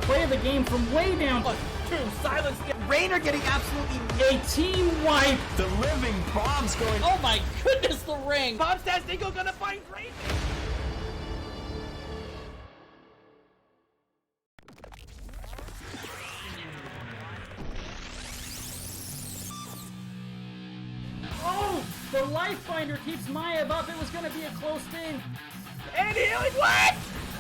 play of the game from way down. 1, 2, silence. Rainer getting absolutely A team wipe. The living bombs going. Oh my goodness, the ring. Bombstastic gonna find Rainer. Oh, the life finder keeps Maev up. It was going to be a close thing. And healing, what?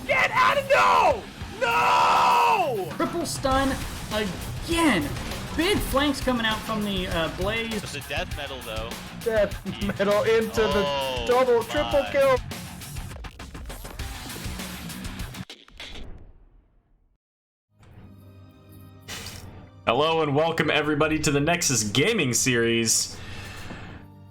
Get out of, no! No! Triple stun again. Big flanks coming out from the Blaze. It's a death metal, though. Death metal into the double, triple kill. Hello and welcome everybody to the Nexus Gaming Series.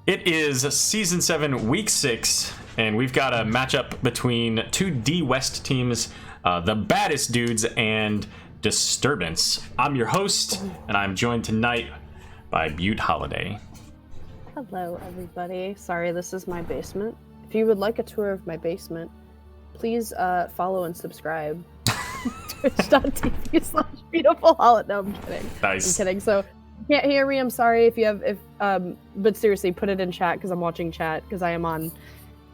It is Season 7, Week 6, and we've got a matchup between two D West teams, the Baddest Dudes and Disturbance. I'm your host, and I'm joined tonight by Butte Holiday. Hello, everybody. Sorry, this is my basement. If you would like a tour of my basement, please follow and subscribe. Twitch.tv/beautiful holiday. No, I'm kidding. Nice. I'm kidding. So, you can't hear me. I'm sorry if you have. But seriously, put it in chat because I'm watching chat because I am on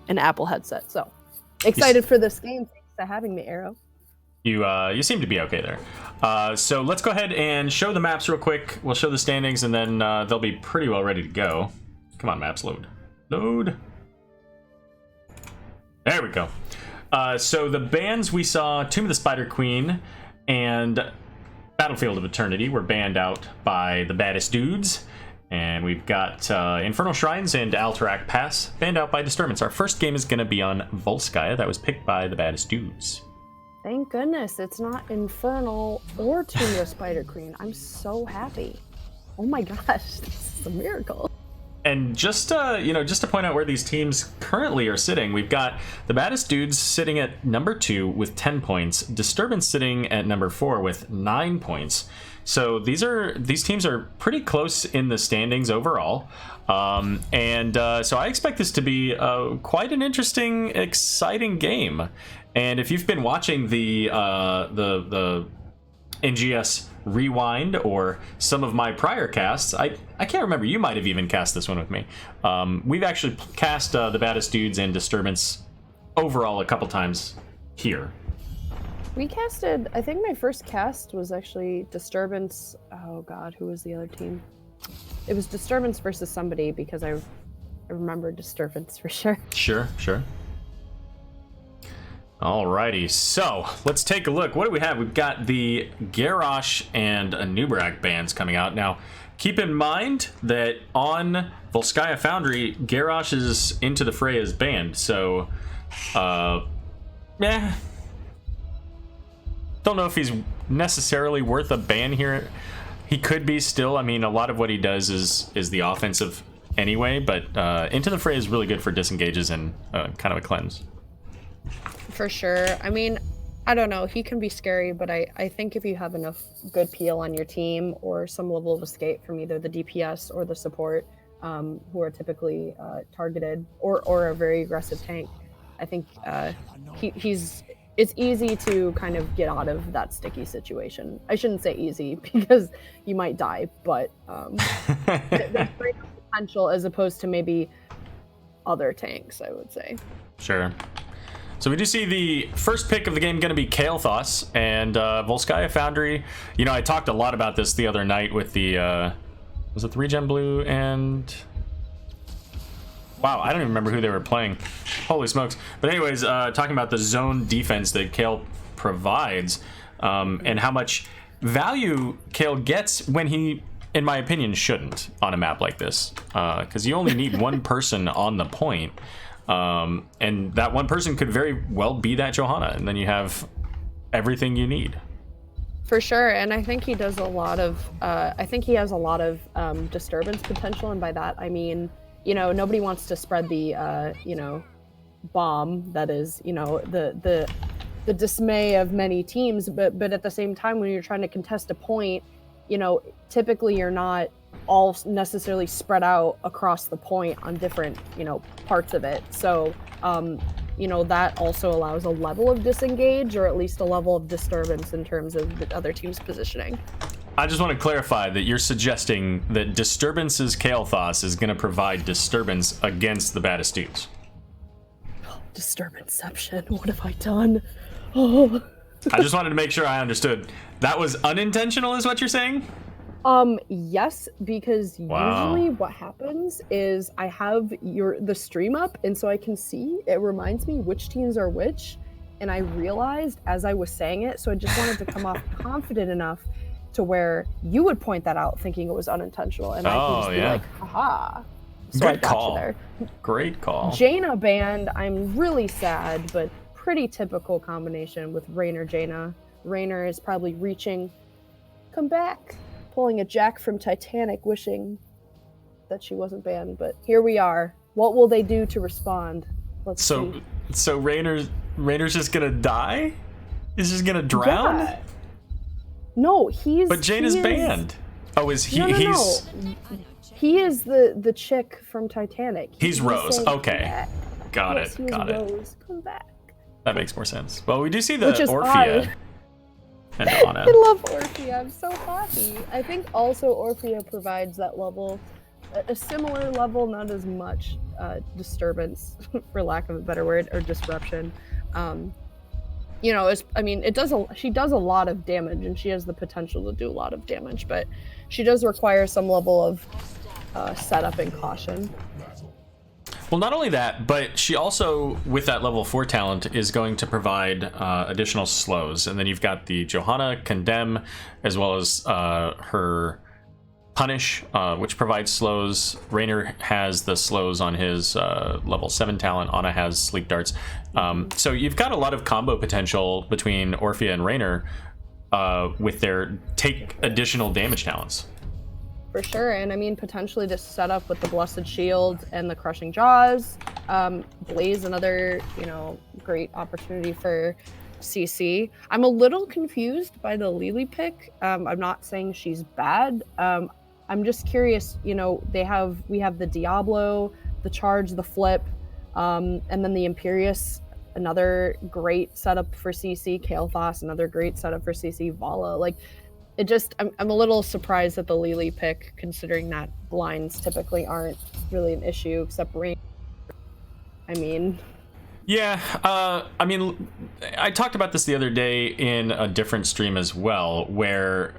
an Apple headset. So excited for this game. Thanks for having me, Aero. You seem to be okay there. So let's go ahead and show the maps real quick. We'll show the standings, and then they'll be pretty well ready to go. Come on, maps, load. Load. There we go. So the bands we saw, Tomb of the Spider Queen and Battlefield of Eternity were banned out by the Baddest Dudes. And we've got Infernal Shrines and Alterac Pass banned out by Disturbance. Our first game is going to be on Volskaya. That was picked by the Baddest Dudes. Thank goodness it's not Infernal or Tomb of the Spider Queen. I'm so happy. Oh my gosh, this is a miracle. And just to point out where these teams currently are sitting, we've got the Baddest Dudes sitting at number 2 with 10 points, Disturbance sitting at number 4 with 9 points. So these teams are pretty close in the standings overall, so I expect this to be quite an interesting, exciting game. And if you've been watching the NGS Rewind or some of my prior casts, I can't remember, you might have even cast this one with me. We've actually cast the Baddest Dudes and Disturbance overall a couple times here. We casted, I think my first cast was actually Disturbance. Oh god, who was the other team? It was Disturbance versus somebody because I remember Disturbance for sure. Sure. Alrighty, so let's take a look. What do we have? We've got the Garrosh and Anub'arak bands coming out. Now, keep in mind that on Volskaya Foundry, Garrosh's Into the Fray is banned, so, don't know if he's necessarily worth a ban here. He could be still. I mean, a lot of what he does is the offensive anyway, but Into the Fray is really good for disengages and kind of a cleanse. For sure. I mean, I don't know. He can be scary, but I think if you have enough good peel on your team or some level of escape from either the DPS or the support, who are typically targeted, or a very aggressive tank, I think it's easy to kind of get out of that sticky situation. I shouldn't say easy because you might die, but there's great potential as opposed to maybe other tanks, I would say. Sure. So we do see the first pick of the game going to be Kael'thas and Volskaya Foundry. You know, I talked a lot about this the other night with the, was it 3-Gem Blue and... Wow, I don't even remember who they were playing. Holy smokes. But anyways, talking about the zone defense that Kael provides and how much value Kael gets when he, in my opinion, shouldn't on a map like this. Because you only need one person on the point. And that one person could very well be that Johanna, and then you have everything you need. For sure, and I think he does a lot of, I think he has a lot of disturbance potential, and by that I mean, you know, nobody wants to spread the, you know, bomb that is, you know, the dismay of many teams, but at the same time, when you're trying to contest a point, you know, typically you're not all necessarily spread out across the point on different, you know, parts of it. So you know, that also allows a level of disengage, or at least a level of disturbance in terms of the other team's positioning. I just want to clarify that you're suggesting that Disturbance's Kael'thas is going to provide disturbance against the Baddest Dudez. Disturbanceception, what have I done? Oh. I just wanted to make sure I understood. That was unintentional, is what you're saying? Yes, because usually what happens is I have the stream up, and so I can see, it reminds me which teams are which, and I realized as I was saying it, so I just wanted to come off confident enough to where you would point that out thinking it was unintentional, and I can just be like, haha. So Good I got call. you there. Great call. Jaina banned, I'm really sad, but pretty typical combination with Raynor Jaina. Raynor is probably reaching, come back, pulling a Jack from Titanic, wishing that she wasn't banned, but here we are. What will they do to respond? Let's see. So Raynor's just gonna die? He's just gonna drown? Yeah. No, he's. But Jaina's banned. Oh, is he? No. He's. He is the chick from Titanic. He's Rose. saying, Okay, got yes, it. He Got is it. Rose. Come back. That makes more sense. Well, we do see the Which is Orphea odd. and Anna. I love Orphea. I'm so happy. I think also Orphea provides that level, a similar level, not as much disturbance, for lack of a better word, or disruption. You know, she does a lot of damage, and she has the potential to do a lot of damage, but she does require some level of setup and caution. Well, not only that, but she also, with that level 4 talent, is going to provide additional slows. And then you've got the Johanna Condemn, as well as her Punish, which provides slows. Raynor has the slows on his level 7 talent. Anna has Sleep Darts. So you've got a lot of combo potential between Orphea and Raynor with their take additional damage talents. For sure, and I mean, potentially to set up with the Blessed Shield and the Crushing Jaws. Blaze, another, great opportunity for CC. I'm a little confused by the Lily pick. I'm not saying she's bad. I'm just curious, we have the Diablo, the Charge, the Flip, and then the Imperious, another great setup for CC. Kael'thas, another great setup for CC. Vala, I'm a little surprised at the Lily pick, considering that blinds typically aren't really an issue, except rain. Yeah, I talked about this the other day in a different stream as well, where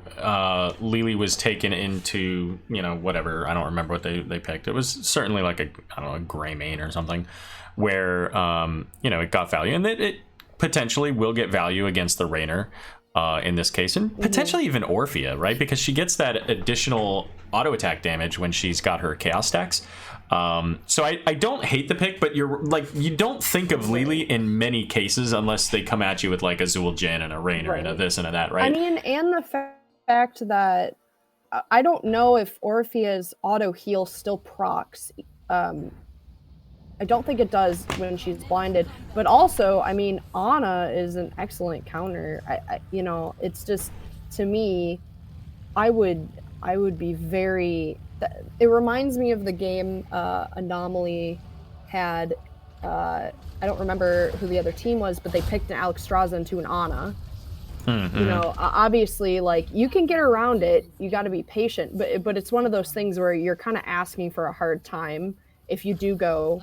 Lily was taken into, whatever, I don't remember what they picked. It was certainly like a gray main or something, where, it got value, and it potentially will get value against the Raynor. In this case, and potentially even Orphea, right? Because she gets that additional auto attack damage when she's got her chaos stacks. So I don't hate the pick, but you don't think of Lily in many cases unless they come at you with like a Zul Jin and a Raynor and a this and a that, right? And the fact that I don't know if Orphea's auto heal still procs. I don't think it does when she's blinded, but also, Anna is an excellent counter. It's just, to me, I would be very. It reminds me of the game Anomaly had. I don't remember who the other team was, but they picked an Alexstrasza into an Anna. Mm-hmm. Obviously, you can get around it. You got to be patient, but it's one of those things where you're kind of asking for a hard time if you do go.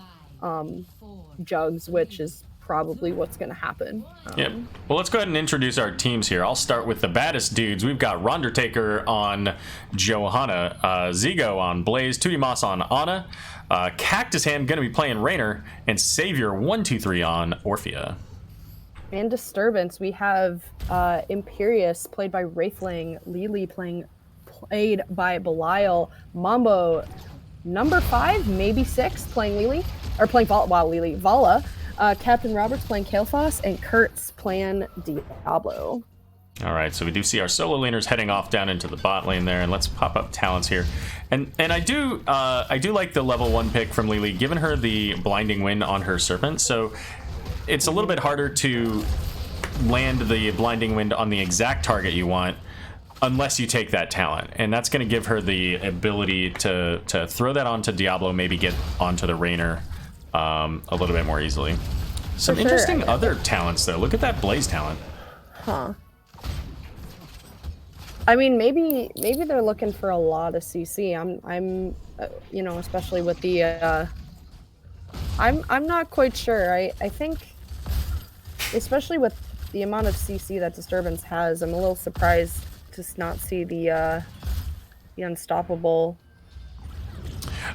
Jugs, which is probably what's going to happen. Yep. Well, let's go ahead and introduce our teams here. I'll start with the Baddest Dudez. We've got Rondertaker on Johanna, Zigo on Blaze, 2D Moss on Anna, Cactus Hand going to be playing Raynor, and Savior 123 on Orphea. And Disturbance, we have Imperious played by Wraithling, Lily played by Belial, Mambo number 5, maybe 6, playing Lily, or playing Lily, Vala, Captain Roberts playing Kael'thas, and Kurtz playing Diablo. All right, so we do see our solo laners heading off down into the bot lane there, and let's pop up talents here. And I do like the level 1 pick from Lily, given her the blinding wind on her Serpent, so it's a little bit harder to land the blinding wind on the exact target you want, unless you take that talent, and that's going to give her the ability to throw that onto Diablo, maybe get onto the Raynor a little bit more easily. Some For sure. interesting other talents, though. Look at that Blaze talent. Huh. I mean, maybe they're looking for a lot of CC. I'm you know, especially with the I'm not quite sure. I think, especially with the amount of CC that Disturbance has, I'm a little surprised to not see the unstoppable.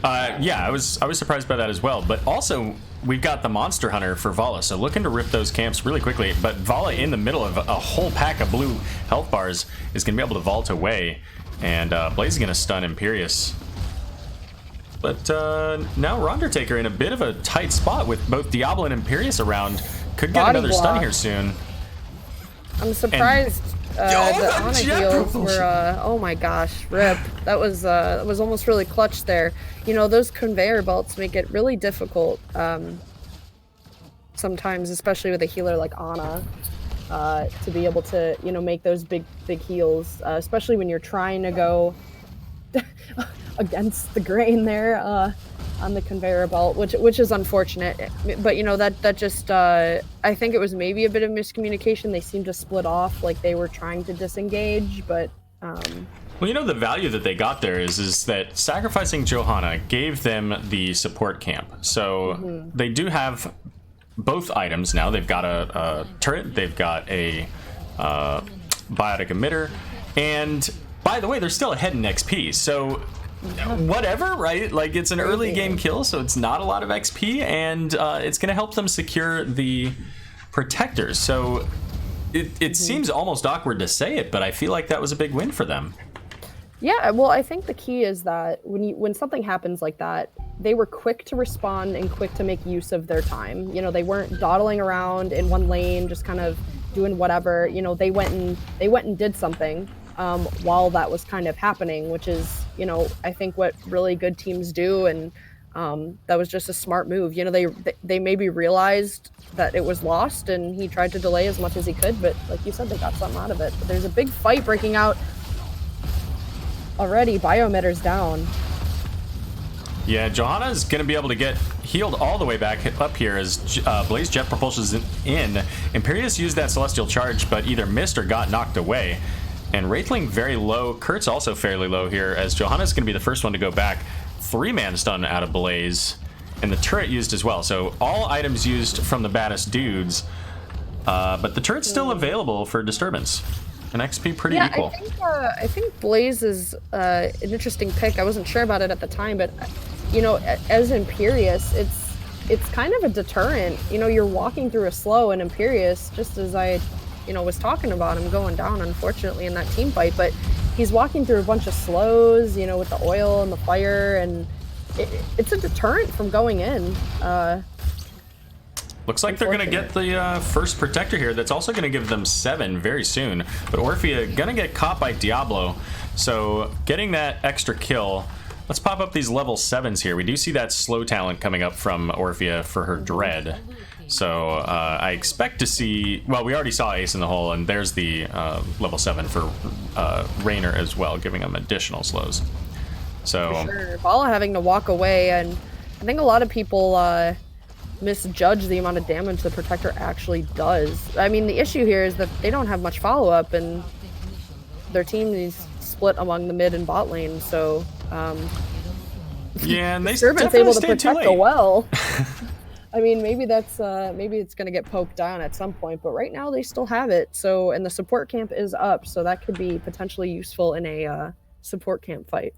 Yeah, I was surprised by that as well. But also, we've got the Monster Hunter for Vala, so looking to rip those camps really quickly. But Vala, in the middle of a whole pack of blue health bars, is going to be able to vault away. And Blaze is going to stun Imperius. But now Rondertaker in a bit of a tight spot with both Diablo and Imperius around. Could get Body another block. stun here soon. I'm surprised the Ana heals were, oh my gosh, rip. That was almost really clutch there. You know, those conveyor belts make it really difficult sometimes, especially with a healer like Ana, to be able to, you know, make those big heals, especially when you're trying to go against the grain there on the conveyor belt, which is unfortunate. But you know, that just I think it was maybe a bit of miscommunication. They seemed to split off, like they were trying to disengage, but well, you know, the value that they got there is that sacrificing Johanna gave them the support camp. So they do have both items now. They've got a turret, they've got a biotic emitter, and by the way, they're still ahead in XP, so whatever, right? Like, it's an early game kill, so it's not a lot of XP, and it's going to help them secure the protectors. So it seems almost awkward to say it, but I feel like that was a big win for them. yeah, well, I think the key is that when something happens like that, they were quick to respond and quick to make use of their time. You know, they weren't dawdling around in one lane, just kind of doing whatever. You know, they went and did something while that was kind of happening, which is, you know, I think what really good teams do, and that was just a smart move. You know, they maybe realized that it was lost, and he tried to delay as much as he could, but like you said, they got something out of it. But there's a big fight breaking out already. Bioemitter's down. Yeah, Johanna's going to be able to get healed all the way back up here as Blaze Jet propulsions in. Imperius used that Celestial Charge, but either missed or got knocked away. And Wraithling very low. Kurt's also fairly low here, as Johanna's going to be the first one to go back. 3-man stun out of Blaze, and the turret used as well. So all items used from the Baddest Dudes, but the turret's still available for Disturbance. And XP pretty equal. I think Blaze is an interesting pick. I wasn't sure about it at the time, but you know, as Imperius, it's kind of a deterrent. You know, you're walking through a slow, and Imperius, just as I, you know, was talking about him going down, unfortunately, in that team fight, but he's walking through a bunch of slows, you know, with the oil and the fire, and it's a deterrent from going in. Looks like they're going to get the first protector here. That's also going to give them 7 very soon. But Orphea going to get caught by Diablo. So getting that extra kill. Let's pop up these level 7s here. We do see that slow talent coming up from Orphea for her Dread. So I expect to see... Well, we already saw Ace in the Hole, and there's the level 7 for Raynor as well, giving them additional slows. So For sure. Vala having to walk away, and I think a lot of people misjudge the amount of damage the Protector actually does. I mean, the issue here is that they don't have much follow-up, and their team is split among the mid and bot lane, so... yeah, and they Disturbance able to stayed too protect late. well. I mean, maybe that's maybe it's going to get poked down at some point, but right now they still have it. So, and the support camp is up, so that could be potentially useful in a support camp fight.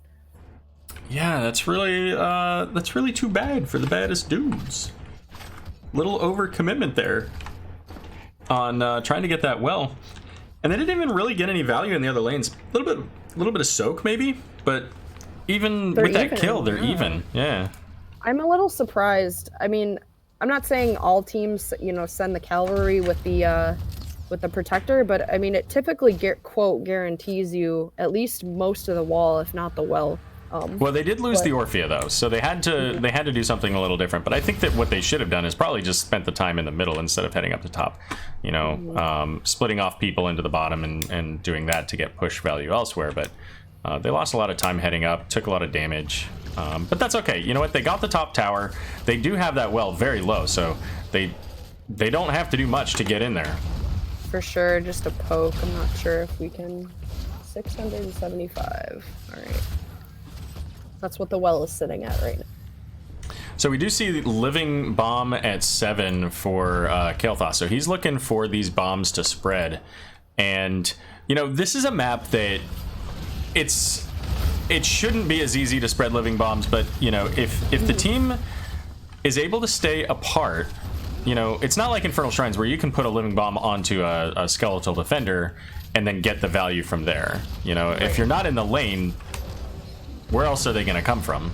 Yeah, that's really too bad for the Baddest Dudes. Little overcommitment there on trying to get that well, and they didn't even really get any value in the other lanes. A little bit of soak maybe, but even with that kill, they're even. Yeah. I'm a little surprised. I mean, I'm not saying all teams, you know, send the cavalry with the protector, but I mean, it typically quote guarantees you at least most of the wall, if not the well. Well, they did lose the Orphea though, so they had to do something a little different. But I think that what they should have done is probably just spent the time in the middle instead of heading up the top. You know, splitting off people into the bottom and doing that to get push value elsewhere. But they lost a lot of time heading up, took a lot of damage. But that's okay. You know what? They got the top tower. They do have that well very low, so they they don't have to do much to get in there. For sure, just a poke. I'm not sure if we can. 675. All right. That's what the well is sitting at right now. So we do see Living Bomb at 7 for Kael'thas. So he's looking for these bombs to spread. And, you know, this is a map that it shouldn't be as easy to spread living bombs, but, you know, if the team is able to stay apart, you know, it's not like Infernal Shrines where you can put a living bomb onto a skeletal defender and then get the value from there. You know, if you're not in the lane, where else are they going to come from?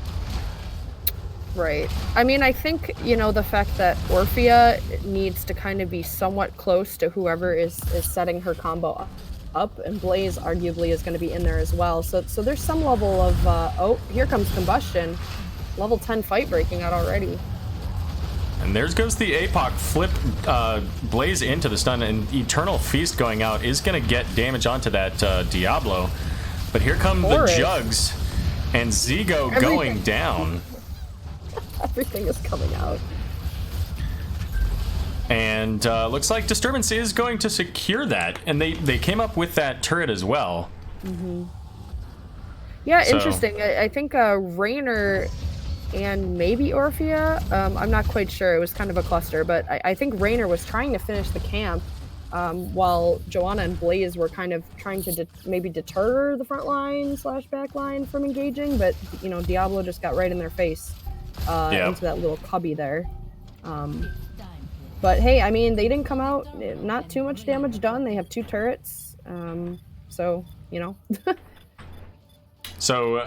Right. I mean, I think, you know, the fact that Orphea needs to kind of be somewhat close to whoever is setting her combo up, and Blaze arguably is going to be in there as well. So there's some level of, oh, here comes Combustion. Level 10 fight breaking out already. And there goes the APOC flip Blaze into the stun, and Eternal Feast going out is going to get damage onto that Diablo. But here come the Jugs, and Zigo going down. Everything is coming out. And looks like Disturbance is going to secure that, and they came up with that turret as well. Mm-hmm. Yeah, so interesting. I think Raynor and maybe Orphea. I'm not quite sure. It was kind of a cluster, but I think Raynor was trying to finish the camp while Joanna and Blaze were kind of trying to maybe deter the front line / back line from engaging, but, you know, Diablo just got right in their face into that little cubby there. But hey, I mean, they didn't come out, not too much damage done. They have 2 turrets, so, you know. So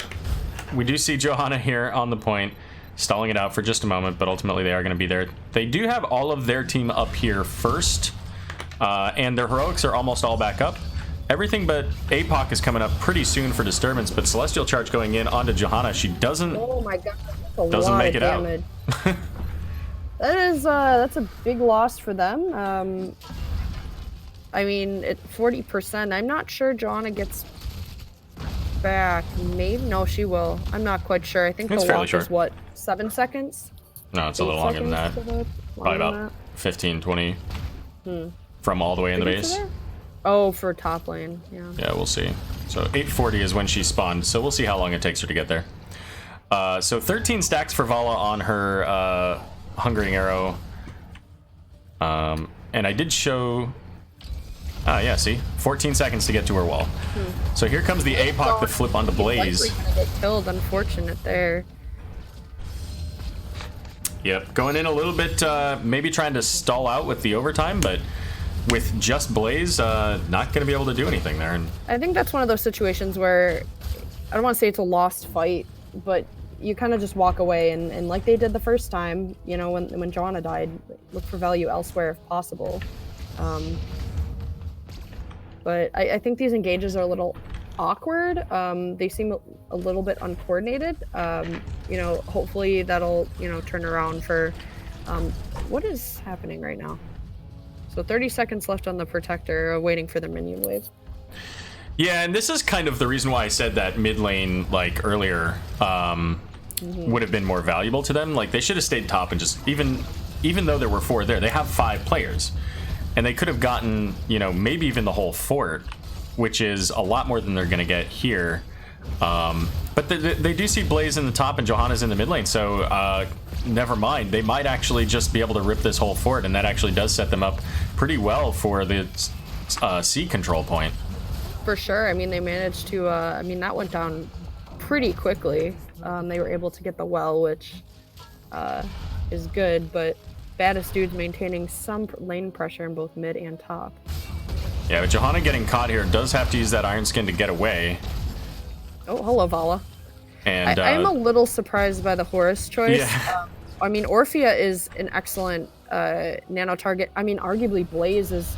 we do see Johanna here on the point, stalling it out for just a moment, but ultimately they are going to be there. They do have all of their team up here first, and their heroics are almost all back up. Everything but APOC is coming up pretty soon for Disturbance, but Celestial Charge going in onto Johanna. She doesn't. Oh my god, that's a lot make of it damage. out. That's a big loss for them. I mean, at 40%, I'm not sure Joanna gets back. Maybe no, she will. I'm not quite sure. I think the walk is what, 7 seconds? No, it's a little longer than that. Probably about 15, 20 from all the way in the base. Oh, for top lane, yeah. Yeah, we'll see. So 840 is when she spawned, so we'll see how long it takes her to get there. So 13 stacks for Vala on her Hungering Arrow. And I did show... yeah, see? 14 seconds to get to her wall. So here comes the APOC, the flip onto Blaze. Gonna get killed, unfortunate there. Yep, going in a little bit, maybe trying to stall out with the overtime, but with just Blaze, not going to be able to do anything there. And I think that's one of those situations where, I don't want to say it's a lost fight, but you kind of just walk away and like they did the first time, you know, when Joanna died, look for value elsewhere if possible. But I think these engages are a little awkward. They seem a little bit uncoordinated. You know, hopefully that'll, you know, turn around for... what is happening right now? So 30 seconds left on the Protector, waiting for the minion wave. yeah, and this is kind of the reason why I said that mid lane, like, earlier, would have been more valuable to them. Like, they should have stayed top and just... Even though there were 4 there, they have 5 players. And they could have gotten, you know, maybe even the whole fort, which is a lot more than they're going to get here. But they do see Blaze in the top and Johanna's in the mid lane, so never mind. They might actually just be able to rip this whole fort, and that actually does set them up pretty well for the C control point. For sure. I mean, they managed to, I mean, that went down pretty quickly. They were able to get the well, which is good, but Baddest Dudez maintaining some lane pressure in both mid and top. Yeah, but Johanna getting caught here does have to use that Iron Skin to get away. Oh, hello, Vala. And I'm a little surprised by the Horus choice. Yeah. I mean, Orphea is an excellent nano target. I mean, arguably Blaze is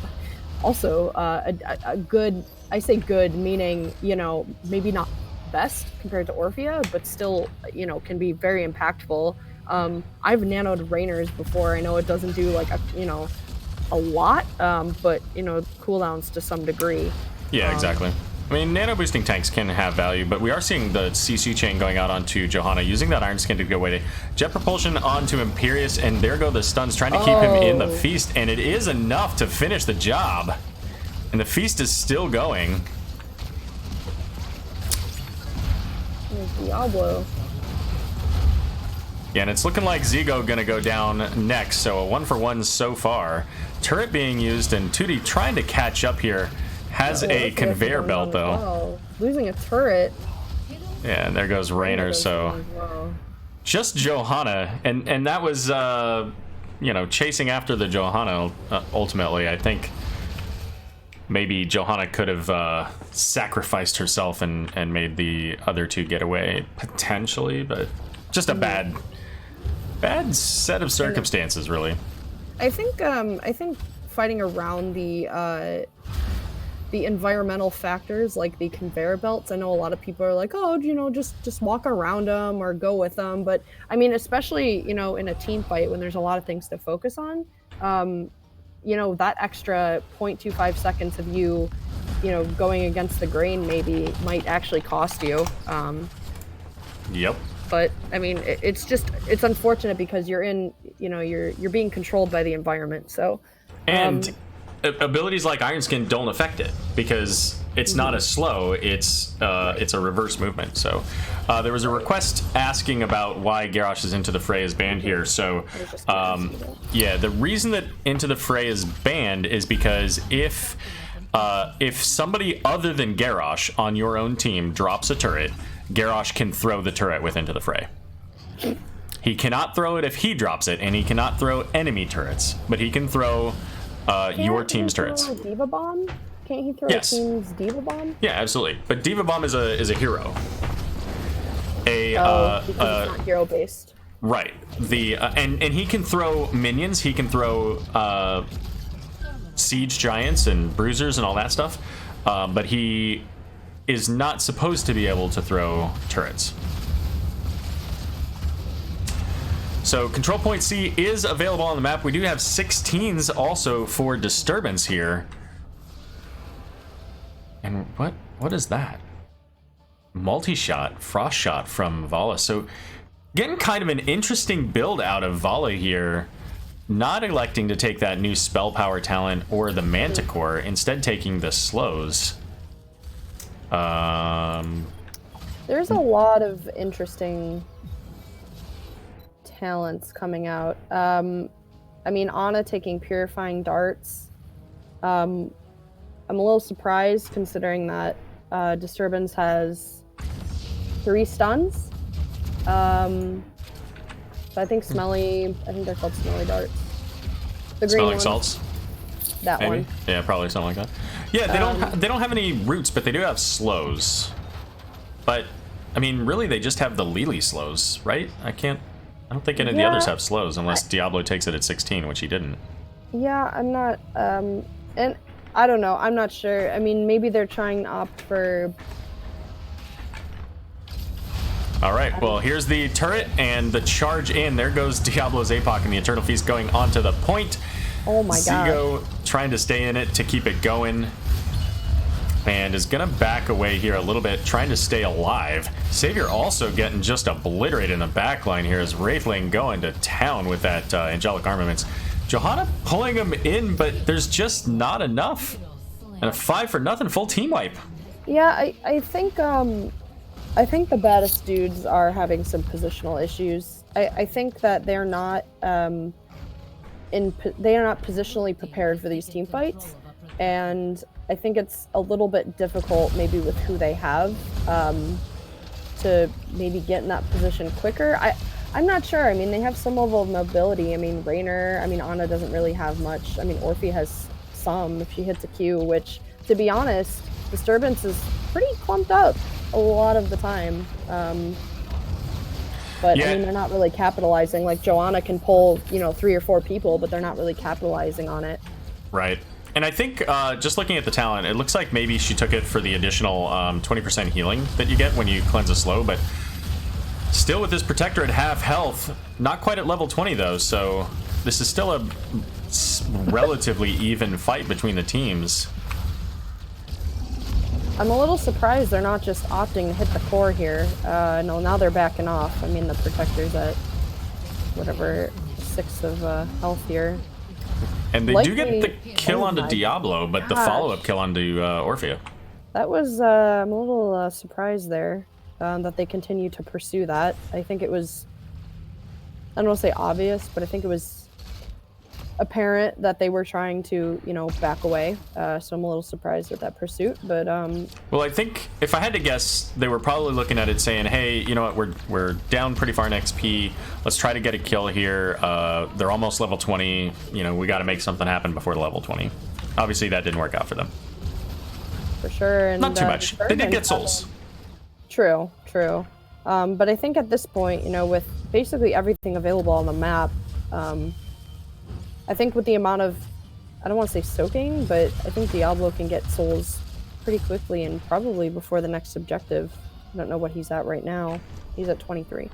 also a good, I say good, meaning, you know, maybe not best compared to Orphea, but still, you know, can be very impactful. I've nanoed Raynors before. I know it doesn't do like a lot, but you know, cooldowns to some degree. Yeah, exactly. I mean, nano boosting tanks can have value, but we are seeing the CC chain going out onto Johanna, using that Iron Skin to go away. Jet propulsion onto Imperius, and there go the stuns, trying to keep him in the feast, and it is enough to finish the job. And the feast is still going. Diablo. Yeah, and it's looking like Zigo gonna go down next, so a 1-for-1 so far. Turret being used, and 2D trying to catch up here. Has a conveyor belt, though. Wow. Losing a turret. Yeah, and there goes Raynor, so... Wow. Just Johanna, and that was, you know, chasing after the Johanna, ultimately. I think maybe Johanna could have sacrificed herself and made the other two get away, potentially, but just a bad set of circumstances, really. I think fighting around the environmental factors like the conveyor belts. I know a lot of people are like, oh, you know, just walk around them or go with them. But I mean, especially, you know, in a team fight when there's a lot of things to focus on, you know, that extra 0.25 seconds of you know, going against the grain maybe might actually cost you. Yep. But I mean, it's unfortunate because you're in, you know, you're being controlled by the environment. So, and abilities like Iron Skin don't affect it because it's not as slow. It's a reverse movement. So there was a request asking about why Garrosh is Into the Fray is banned here. So yeah, the reason that Into the Fray is banned is because if somebody other than Garrosh on your own team drops a turret, Garrosh can throw the turret with Into the Fray. He cannot throw it if he drops it, and he cannot throw enemy turrets, but he can throw your team's turrets. Can't he throw a Diva Bomb? Can't he throw Yes. a team's Diva Bomb? Yeah, absolutely. But Diva Bomb is a hero. Because it's not hero based. Right. And he can throw minions. He can throw siege giants and bruisers and all that stuff. But he is not supposed to be able to throw turrets. So Control Point C is available on the map. We do have 16s also for Disturbance here. And what is that? Multi-shot, Frost Shot from Vala. So getting kind of an interesting build out of Vala here. Not electing to take that new Spell Power talent or the Manticore, instead taking the slows. There's a lot of interesting talents coming out. I mean, Ana taking Purifying Darts. I'm a little surprised considering that Disturbance has 3 stuns. But I think I think they're called Smelly Darts. The green Smelling ones. Salts? That Maybe? one. Yeah, probably something like that. Yeah, they don't have any roots, but they do have slows. But I mean, really, they just have the Lily slows, right? I don't think any of the others have slows unless Diablo takes it at 16, which he didn't. Yeah, I'm not. And I don't know. I'm not sure. I mean, maybe they're trying to opt for. All right, well, here's the turret and the charge in. There goes Diablo's APOC and the Eternal Feast going onto the point. Oh my god. Zigo trying to stay in it to keep it going. And is going to back away here a little bit, trying to stay alive. Savior also getting just obliterated in the back line here as Wraithling going to town with that Angelic Armaments. Johanna pulling him in, but there's just not enough. And a 5-for-0 full team wipe. Yeah, I think the Baddest Dudes are having some positional issues. I think that they're not positionally prepared for these team fights, and I think it's a little bit difficult maybe with who they have to maybe get in that position quicker. I'm not sure. I mean, they have some level of mobility. I mean, Raynor, I mean, Ana doesn't really have much. I mean, Orphe has some if she hits a Q, which, to be honest, Disturbance is pretty clumped up a lot of the time. But yeah. I mean, they're not really capitalizing. Like, Johanna can pull, you know, 3 or 4 people, but they're not really capitalizing on it. Right. And I think just looking at the talent, it looks like maybe she took it for the additional 20% healing that you get when you cleanse a slow, but still with this Protector at half health, not quite at level 20 though, so this is still a relatively even fight between the teams. I'm a little surprised they're not just opting to hit the core here. No, now they're backing off. I mean, the Protector's at whatever 6 of health here. And they do get the kill onto my Diablo, but the gosh. follow-up kill onto Orphea. That was, I'm a little surprised there that they continue to pursue that. I think it was, I don't want to say obvious, but I think it was apparent that they were trying to, you know, back away. So I'm a little surprised at that pursuit, but Well, I think if I had to guess, they were probably looking at it saying, "Hey, you know what? We're down pretty far in XP. Let's try to get a kill here. They're almost level 20. You know, we got to make something happen before level 20." Obviously, that didn't work out for them. for sure. And, Not too much. They did get souls. True. But I think at this point, you know, with basically everything available on the map, I think with the amount of, I don't want to say soaking, but I think Diablo can get souls pretty quickly and probably before the next objective. I don't know what he's at right now. He's at 23.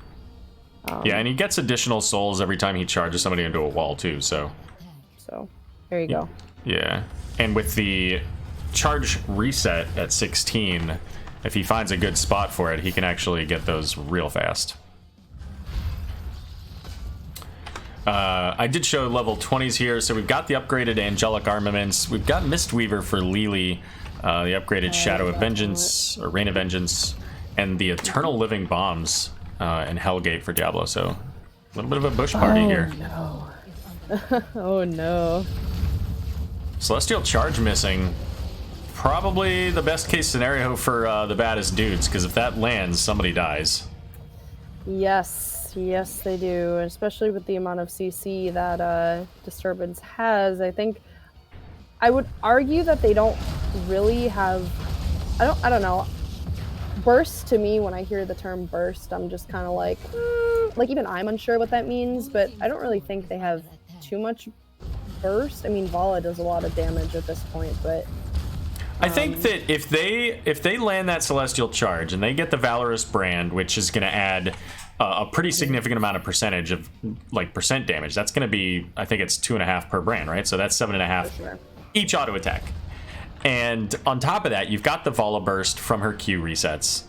Yeah, and he gets additional souls every time he charges somebody into a wall too, so There you go. yeah. And with the charge reset at 16, if he finds a good spot for it, he can actually get those real fast. I did show level 20s here, so we've got the upgraded angelic armaments. We've got Mistweaver for Lily, the upgraded Shadow of Vengeance, or Rain of Vengeance, and the Eternal Living Bombs and Hellgate for Diablo. So a little bit of a bush party here. No. Oh no. Celestial Charge missing. Probably the best case scenario for the Baddest Dudes, because if that lands, somebody dies. Yes, they do, especially with the amount of CC that Disturbance has. I think I would argue that they don't really have. I don't know. Burst to me, when I hear the term burst, I'm just kind of like even I'm unsure what that means. But I don't really think they have too much burst. I mean, Vala does a lot of damage at this point, but I think that if they land that Celestial Charge and they get the Valorous Brand, which is going to add a pretty significant amount of percentage of percent damage, that's going to be, I think it's 2.5 per brand, right? So that's 7.5 sure. each auto attack. And on top of that, you've got the Vala Burst from her Q resets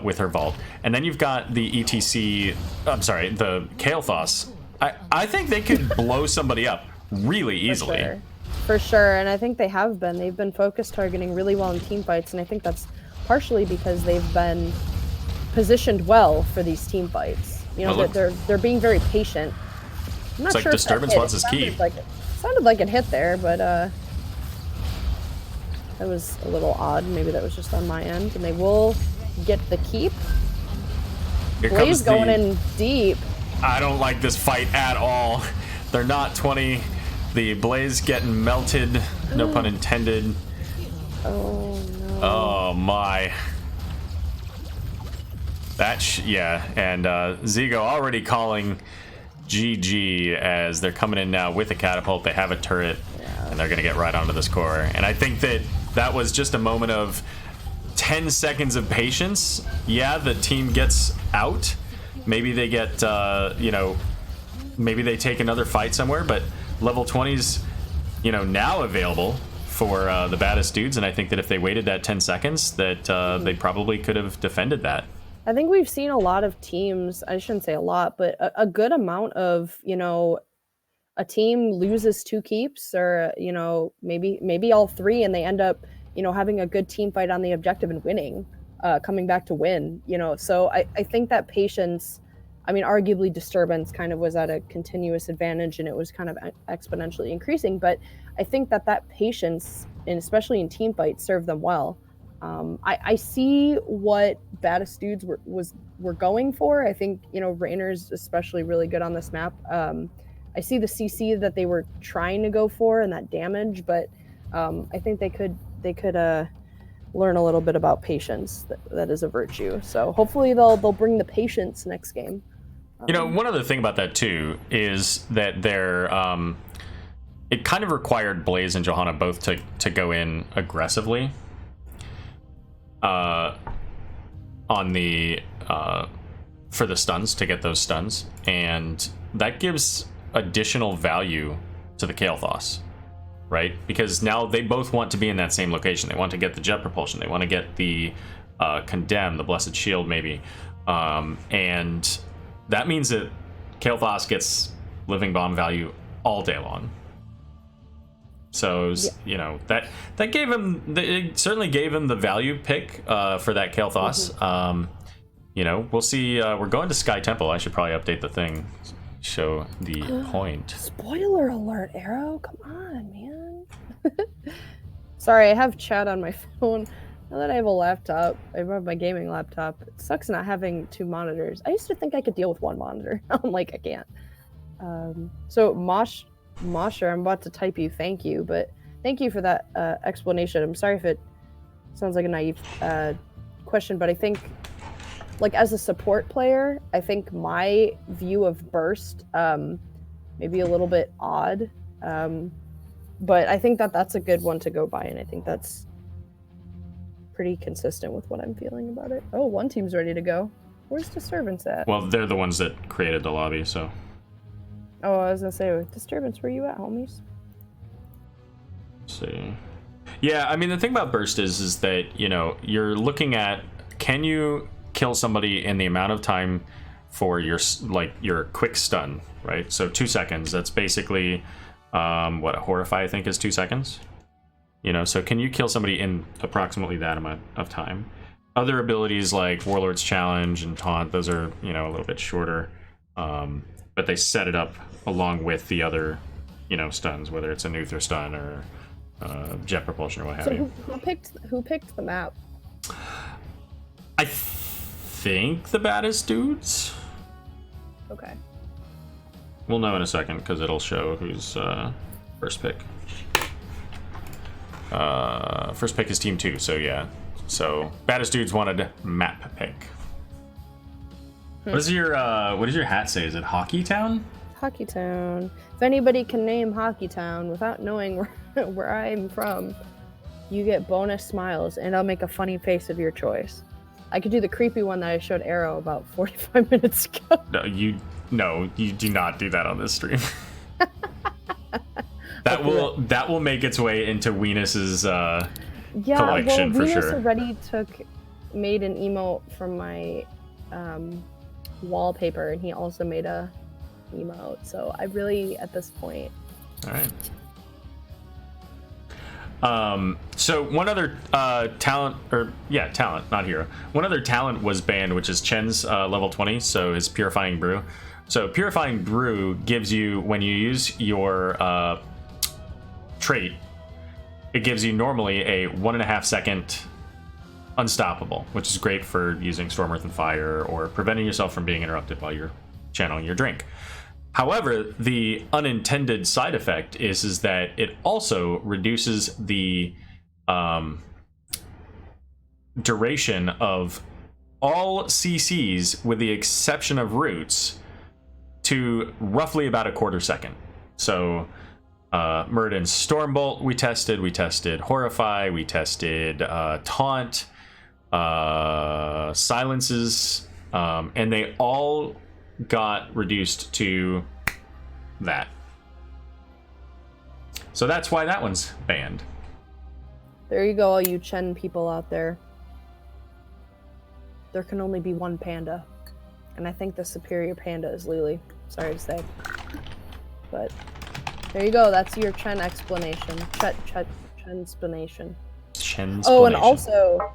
with her Vault, and then you've got the ETC. I'm sorry, the Kael'thas. I think they could blow somebody up really easily. For sure, and I think they have been. They've been focus targeting really well in team fights, and I think that's partially because they've been positioned well for these team fights. You know, they're being very patient. I'm not it's sure like Disturbance wants his key. Sounded like it hit there, but that was a little odd. Maybe that was just on my end, and they will get the keep. Here Blaze comes going in deep. I don't like this fight at all. They're not 20. The Blaze getting melted, no pun intended. Oh no. Oh my. Yeah, and Zigo already calling GG as they're coming in now with a catapult. They have a turret, and they're gonna get right onto this core. And I think that was just a moment of 10 seconds of patience. Yeah, the team gets out. Maybe they get, maybe they take another fight somewhere, but level 20's, now available for the Baddest Dudes, and I think that if they waited that 10 seconds, that they probably could have defended that. I think we've seen a lot of teams, I shouldn't say a lot, but a good amount of, a team loses 2 keeps or, maybe all 3, and they end up, having a good team fight on the objective and winning, coming back to win, So I think that patience, I mean, arguably Disturbance kind of was at a continuous advantage and it was kind of exponentially increasing, but I think that patience, and especially in team fights, served them well. I see what Baddest Dudes were going for. I think, Rainer's especially really good on this map. I see the CC that they were trying to go for and that damage, but I think they could learn a little bit about patience. That is a virtue. So hopefully they'll bring the patience next game. One other thing about that too is that they're it kind of required Blaze and Johanna both to go in aggressively on the for the stuns, to get those stuns, and that gives additional value to the Kael'thas. right? Because now they both want to be in that same location. They want to get the jet propulsion. They want to get the Condemn, the Blessed Shield, maybe. And that means that Kael'thas gets living bomb value all day long. So, you know, that gave him, it certainly gave him the value pick for that Kael'thas. You know, we'll see. We're going to Sky Temple. I should probably update the thing, show the point. Spoiler alert, Arrow. Come on, man. Sorry, I have chat on my phone. Now that I have a laptop, I have my gaming laptop. It sucks not having 2 monitors. I used to think I could deal with 1 monitor. I'm like, I can't. So Mosher, I'm about to type you thank you, but thank you for that explanation. I'm sorry if it sounds like a naive question, but I think, like, as a support player, I think my view of burst may be a little bit odd, but I think that that's a good one to go by, and I think that's pretty consistent with what I'm feeling about it. Oh, one team's ready to go. Where's Disturbance at? Well, they're the ones that created the lobby, so. Oh, I was gonna say, Disturbance, where you at, homies? Let's see. Yeah, I mean, the thing about burst is that, you know, you're looking at, can you kill somebody in the amount of time for your quick stun, right? So 2 seconds, that's basically what a Horrify I think is 2 seconds, you know. So can you kill somebody in approximately that amount of time? Other abilities like Warlord's Challenge and Taunt, those are, you know, a little bit shorter, but they set it up along with the other, you know, stuns, whether it's a Nuther stun or jet propulsion or what have So you. who picked the map? I think the Baddest Dudes. Okay. We'll know in a second because it'll show who's first pick. First pick is Team 2, so yeah. So Baddest Dudes wanted map pick. What does your hat say? Is it Hockey Town? Hockey Town. If anybody can name Hockey Town without knowing where I'm from, you get bonus smiles, and I'll make a funny face of your choice. I could do the creepy one that I showed Arrow about 45 minutes ago. No, you do not do that on this stream. That will make its way into Weenus's collection for sure. Weenus already made an emote from my wallpaper, and he also made a emote. So I really, at this point. All right. So one other talent, not hero. One other talent was banned, which is Chen's level 20, so his Purifying Brew. So Purifying Brew gives you, when you use your trait, it gives you normally a 1.5 second unstoppable, which is great for using Storm, Earth, and Fire or preventing yourself from being interrupted while you're channeling your drink. However, the unintended side effect is that it also reduces the duration of all CCs, with the exception of roots, to roughly about a 1/4 second. So Muradin's Stormbolt we tested Horrify, we tested Taunt, Silences, and they all got reduced to that. So that's why that one's banned. There you go, all you Chen people out there. There can only be one panda, and I think the superior panda is Lily. Sorry to say, but there you go. That's your Chen explanation. Chen-splanation. Oh, and also,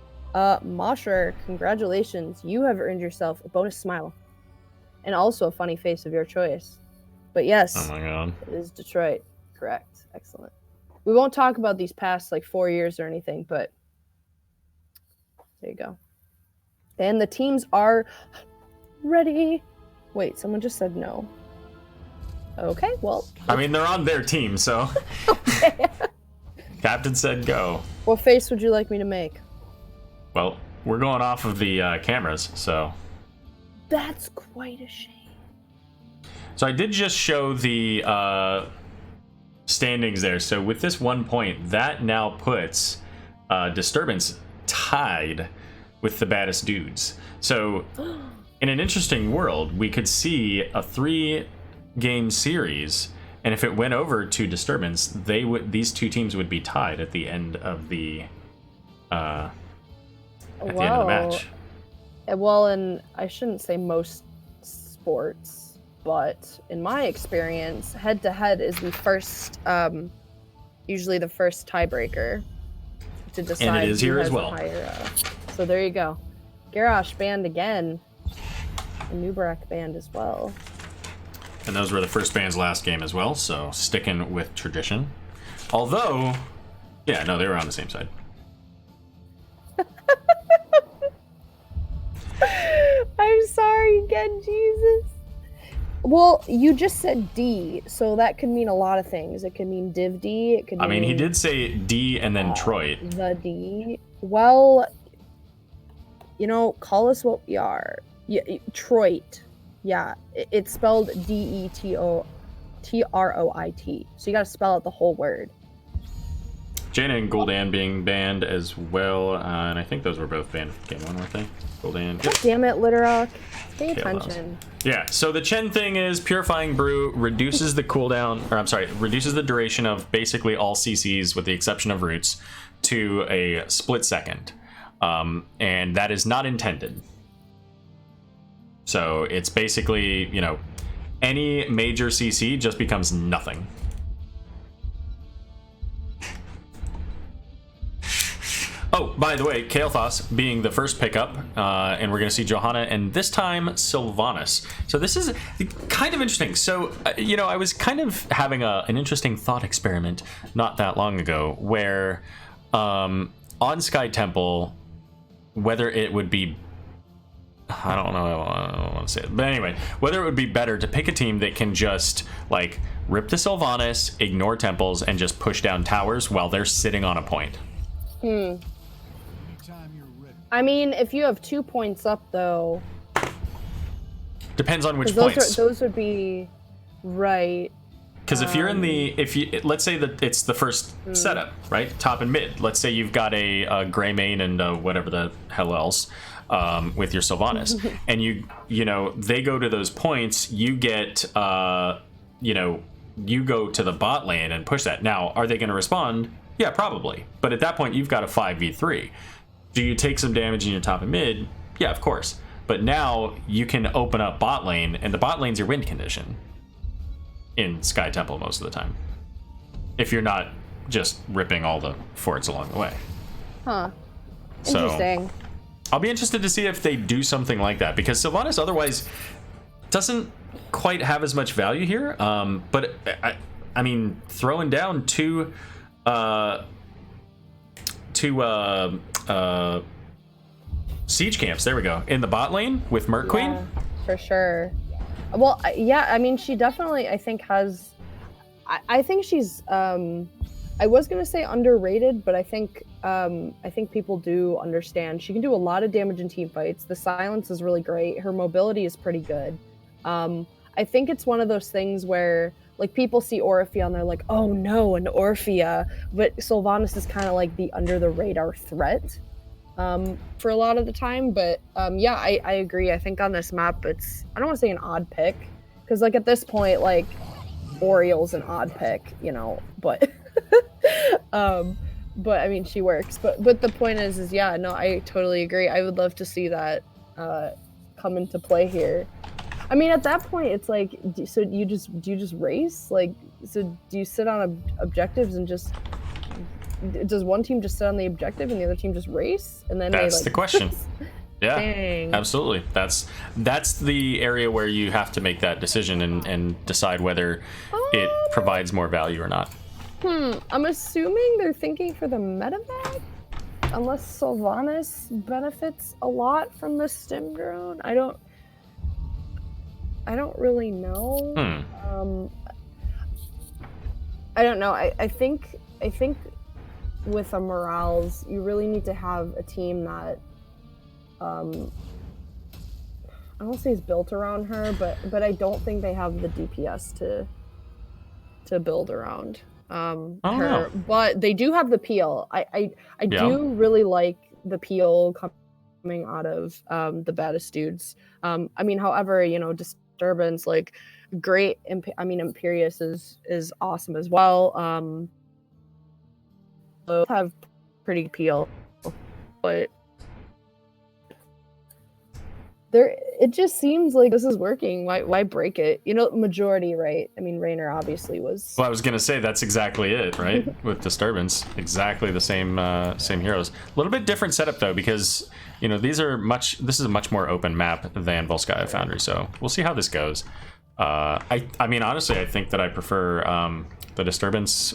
Mosher, congratulations! You have earned yourself a bonus smile, and also a funny face of your choice. But yes, oh my god, it is Detroit. Correct. Excellent. We won't talk about these past 4 years or anything, but there you go. And the teams are ready. Wait, someone just said no. Okay, well. I mean, they're on their team, so. Okay. Captain said go. What face would you like me to make? Well, we're going off of the cameras, so. That's quite a shame. So I did just show the standings there. So with this 1 point, that now puts Disturbance tied with the Baddest Dudes. So in an interesting world, we could see a 3-game series And if it went over to Disturbance, these two teams would be tied at the end of the end of the match. Well, and I shouldn't say most sports, but in my experience, head-to-head is the first, usually the first tiebreaker to decide. And it is here as well. Higher, so there you go. Garrosh banned again. And Nubarak banned as well. And those were the first bans last game as well, so sticking with tradition. Although, yeah, no, they were on the same side. I'm sorry again, Jesus. Well, you just said D, so that could mean a lot of things. It could mean Div D. It could. I mean, he did say D and then Troit. The D. Well, call us what we are. Yeah, Troit. Yeah, it's spelled DETOTROIT. So you gotta spell out the whole word. Jaina and Gul'dan being banned as well, and I think those were both banned game one, weren't they? Gul'dan. God damn it, Litterock. Pay attention. Yeah, so the Chen thing is Purifying Brew reduces the cooldown, or I'm sorry, reduces the duration of basically all CCs with the exception of roots to a split second. And that is not intended. So it's basically, any major CC just becomes nothing. Oh, by the way, Kael'thas being the first pickup, and we're going to see Johanna, and this time Sylvanas. So this is kind of interesting. So, I was kind of having an interesting thought experiment not that long ago, where on Sky Temple, whether it would be, I don't want to say it, but anyway, whether it would be better to pick a team that can just rip the Sylvanas, ignore temples, and just push down towers while they're sitting on a point. I mean, if you have 2 points up, though, depends on which those points. Those would be right. Because if you're in let's say that it's the first setup, right, top and mid. Let's say you've got a gray main and whatever the hell else. With your Sylvanas, and they go to those points, you get, you go to the bot lane and push that. Now, are they going to respond? Yeah, probably. But at that point, you've got a 5v3. Do you take some damage in your top and mid? Yeah, of course. But now you can open up bot lane, and the bot lane's your win condition in Sky Temple most of the time. If you're not just ripping all the forts along the way. Huh. Interesting. So, I'll be interested to see if they do something like that, because Sylvanas otherwise doesn't quite have as much value here. But I mean, throwing down two siege camps, there we go, in the bot lane with Merc Queen. Yeah, for sure. Well, yeah, I mean, she definitely, I think, has. I think she's. I was gonna say underrated, but I think people do understand. She can do a lot of damage in team fights. The silence is really great. Her mobility is pretty good. I think it's one of those things where people see Orphea and they're like, oh no, an Orphea. But Sylvanas is kind of like the under the radar threat for a lot of the time. But yeah, I agree. I think on this map, it's, I don't want to say an odd pick, because at this point, Oriel's an odd pick, but. But I mean, she works. But the point is yeah, no, I totally agree. I would love to see that come into play here. I mean, at that point, it's so do you just race? So do you sit on objectives and just, does one team just sit on the objective and the other team just race? And then that's the question. Yeah, dang. Absolutely. That's the area where you have to make that decision and decide whether it provides more value or not. I'm assuming they're thinking for the medevac, unless Sylvanas benefits a lot from the stim drone. I don't really know. I don't know. I think with a Morales, you really need to have a team that I don't say is built around her, but I don't think they have the DPS to build around. Her, but they do have the peel. I do really like the peel coming out of the Baddest Dudes. I mean, however, Disturbance, great. I mean, Imperius is awesome as well. Both have pretty appeal, but it just seems like this is working. Why break it? You know, majority, right? I mean, Raynor obviously was. Well, I was gonna say that's exactly it, right? With Disturbance, exactly the same heroes. A little bit different setup though, because you know this is a much more open map than Volskaya Foundry. So we'll see how this goes. I mean, honestly, I think that I prefer the Disturbance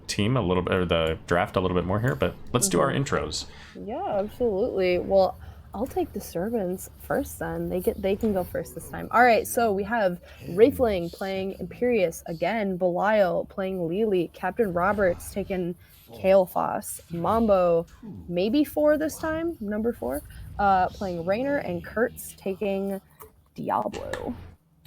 team a little bit, or the draft a little bit more here. But let's do our intros. Yeah, absolutely. Well, I'll take Disturbance first then. They can go first this time. All right, so we have Wraithling playing Imperius again, Belial playing Lily, Captain Roberts taking Kael'thas, Mambo maybe 4 this time, number 4, playing Raynor, and Kurtz taking Diablo.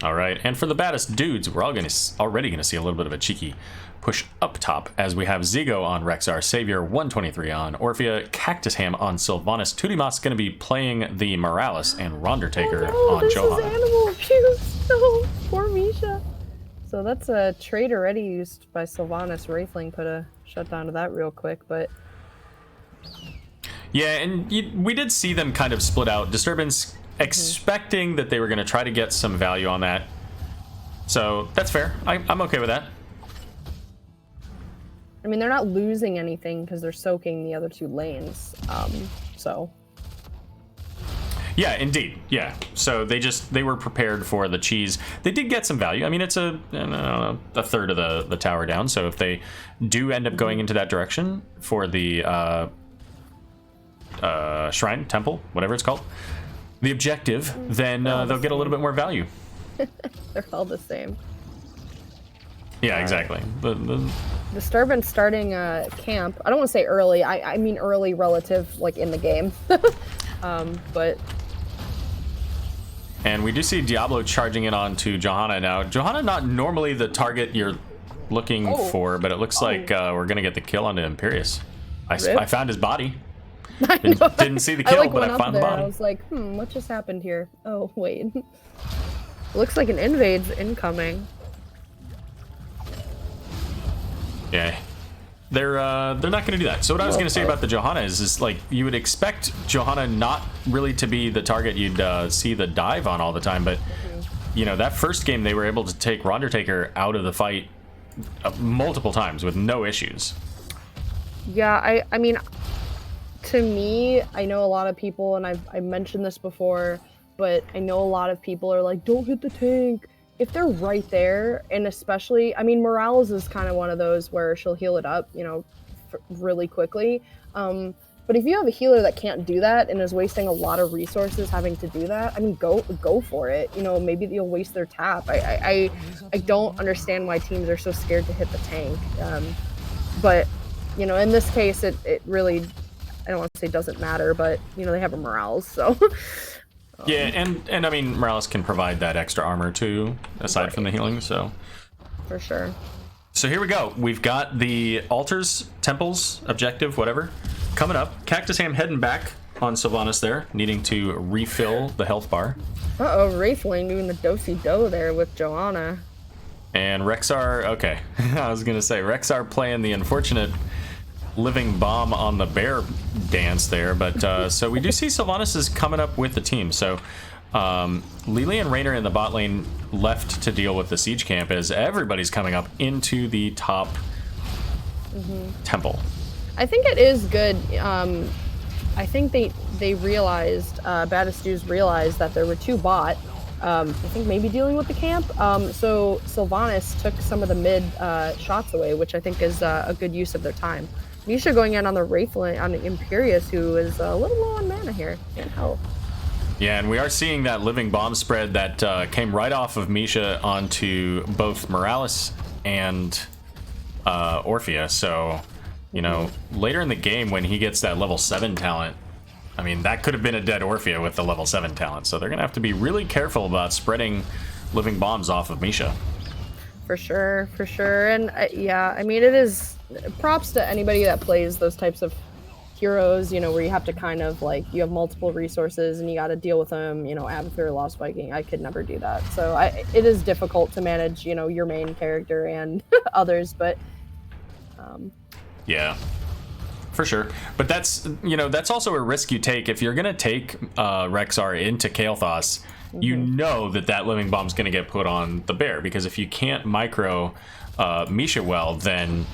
All right, and for the Baddest Dudes, we're already gonna see a little bit of a cheeky push up top as we have Zigo on Rexar, Savior 123 on Orphea, Cactus Ham on Sylvanas, Tudimas going to be playing the Morales, and Rondertaker on Johanna. This is animal abuse. No, poor Misha. So that's a trade already used by Sylvanas. Wraithling put a shutdown to that real quick, but yeah, and we did see them kind of split out. Disturbance expecting that they were going to try to get some value on that, so that's fair. I'm okay with that. I mean, they're not losing anything because they're soaking the other 2 lanes. So. Yeah, indeed. Yeah. So they were prepared for the cheese. They did get some value. I mean, it's a third of the tower down. So if they do end up going into that direction for the shrine, temple, whatever it's called, the objective, then they'll get a little bit more value. They're all the same. Yeah, exactly. Disturbance starting camp. I don't want to say early. I mean early relative, like in the game. But. And we do see Diablo charging in onto Johanna now. Johanna not normally the target you're looking for, but it looks like we're gonna get the kill onto Imperius. I found his body. Didn't see the kill, but I found the body. I was like, what just happened here? Oh wait. Looks like an invade's incoming. Yeah, they're not going to do that. So what I was going to say about the Johanna is like you would expect Johanna not really to be the target you'd see the dive on all the time, but you know that first game they were able to take Rondertaker out of the fight multiple times with no issues. Yeah, I mean, to me, I know a lot of people, and I've mentioned this before, but I know a lot of people are like, don't hit the tank. If they're right there, and especially, I mean, Morales is kind of one of those where she'll heal it up, you know, really quickly. But if you have a healer that can't do that and is wasting a lot of resources having to do that, I mean, go for it. You know, maybe you'll waste their tap. I don't understand why teams are so scared to hit the tank. But, you know, in this case, it really, I don't want to say doesn't matter, but, you know, they have a Morales, so... Yeah, and I mean, Morales can provide that extra armor too, aside from the healing, so... For sure. So here we go. We've got the altars, temples, objective, whatever, coming up. Cactus Ham heading back on Sylvanas there, needing to refill the health bar. Uh-oh, Wraithling doing the do-si-do there with Johanna. And Rexar, okay. I was going to say, Rexar playing the unfortunate living bomb on the bear dance there, but so we do see Sylvanas is coming up with the team. So Lily and Raynor in the bot lane left to deal with the siege camp as everybody's coming up into the top temple. I think it is good. I think they realized, Baddest Dudez realized that there were 2 bot. I think maybe dealing with the camp. So Sylvanas took some of the mid shots away, which I think is a good use of their time. Misha going in on the Wraithling, on the Imperius, who is a little low on mana here. Can't help. Yeah, and we are seeing that living bomb spread that came right off of Misha onto both Morales and Orphea. So, you know, later in the game when he gets that level 7 talent, I mean, that could have been a dead Orphea with the level 7 talent. So they're going to have to be really careful about spreading living bombs off of Misha. For sure, for sure. And yeah, I mean, it is props to anybody that plays those types of heroes, you know, where you have to kind of like, you have multiple resources and you got to deal with them, you know, Abathur, Lost Viking. I could never do that. So it is difficult to manage, you know, your main character and others, but yeah, for sure. But that's, you know, that's also a risk you take if you're gonna take Rexar into Kael'thas. You know that living bomb's gonna get put on the bear, because if you can't micro Misha well, then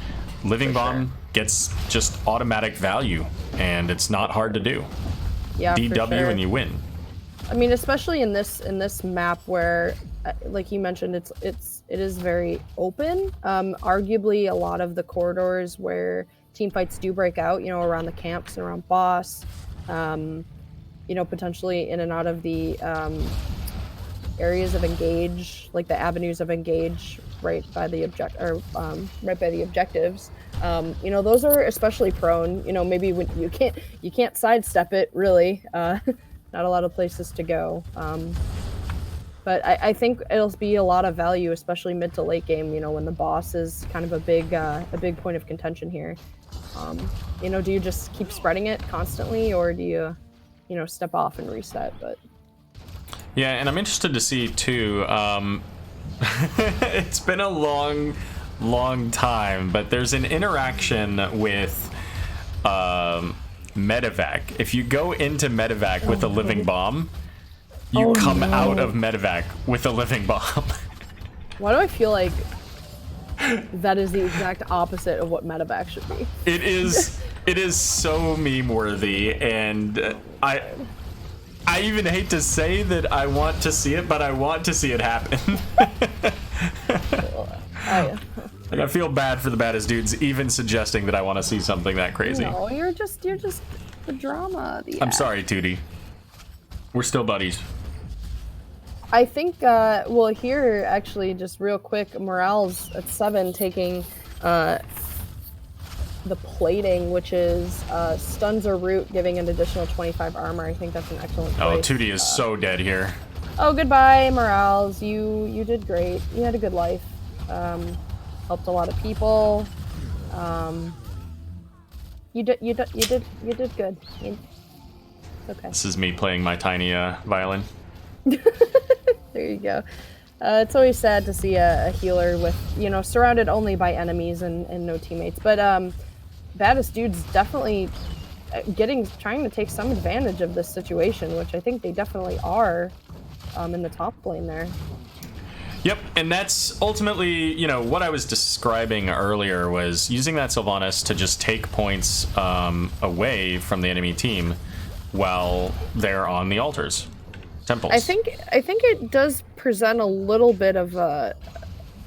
living bomb gets just automatic value, and it's not hard to do. yeah, DW for sure. and you win. I mean, especially in this map where, like you mentioned, it is very open. Arguably, a lot of the corridors where team fights do break out, you know, around the camps and around boss, you know, potentially in and out of the areas of engage, like the avenues of engage, right by the right by the objectives. You know, those are especially prone. You know, maybe when you can't sidestep it really. Not a lot of places to go. But I think it'll be a lot of value, especially mid to late game. You know, when the boss is kind of a big point of contention here. You know, do you just keep spreading it constantly, or do you know, step off and reset? But yeah, and I'm interested to see too. It's been a long time, but there's an interaction with medevac. If you go into medevac with a living bomb, you come out of medevac with a living bomb. Why do I feel like that is the exact opposite of what medevac should be? It is so meme worthy, and I even hate to say that I want to see it, but I want to see it happen. Like, I feel bad for the Baddest Dudes even suggesting that I want to see something that crazy. No, you're just the drama. I'm sorry, Tootie. We're still buddies. I think, well, here, actually, just real quick, Morale's at 7, taking the plating, which is stuns or root, giving an additional 25 armor. I think that's an excellent choice. Oh, Tootie is so dead here. Oh, goodbye, Morales. You did great. You had a good life. Helped a lot of people. You did good. Okay. This is me playing my tiny violin. There you go. It's always sad to see a healer with, you know, surrounded only by enemies and no teammates. But Baddest Dudes definitely trying to take some advantage of this situation, which I think they definitely are in the top lane there. Yep, and that's ultimately, you know, what I was describing earlier was using that Sylvanas to just take points away from the enemy team while they're on the altars, temples. I think it does present a little bit of a,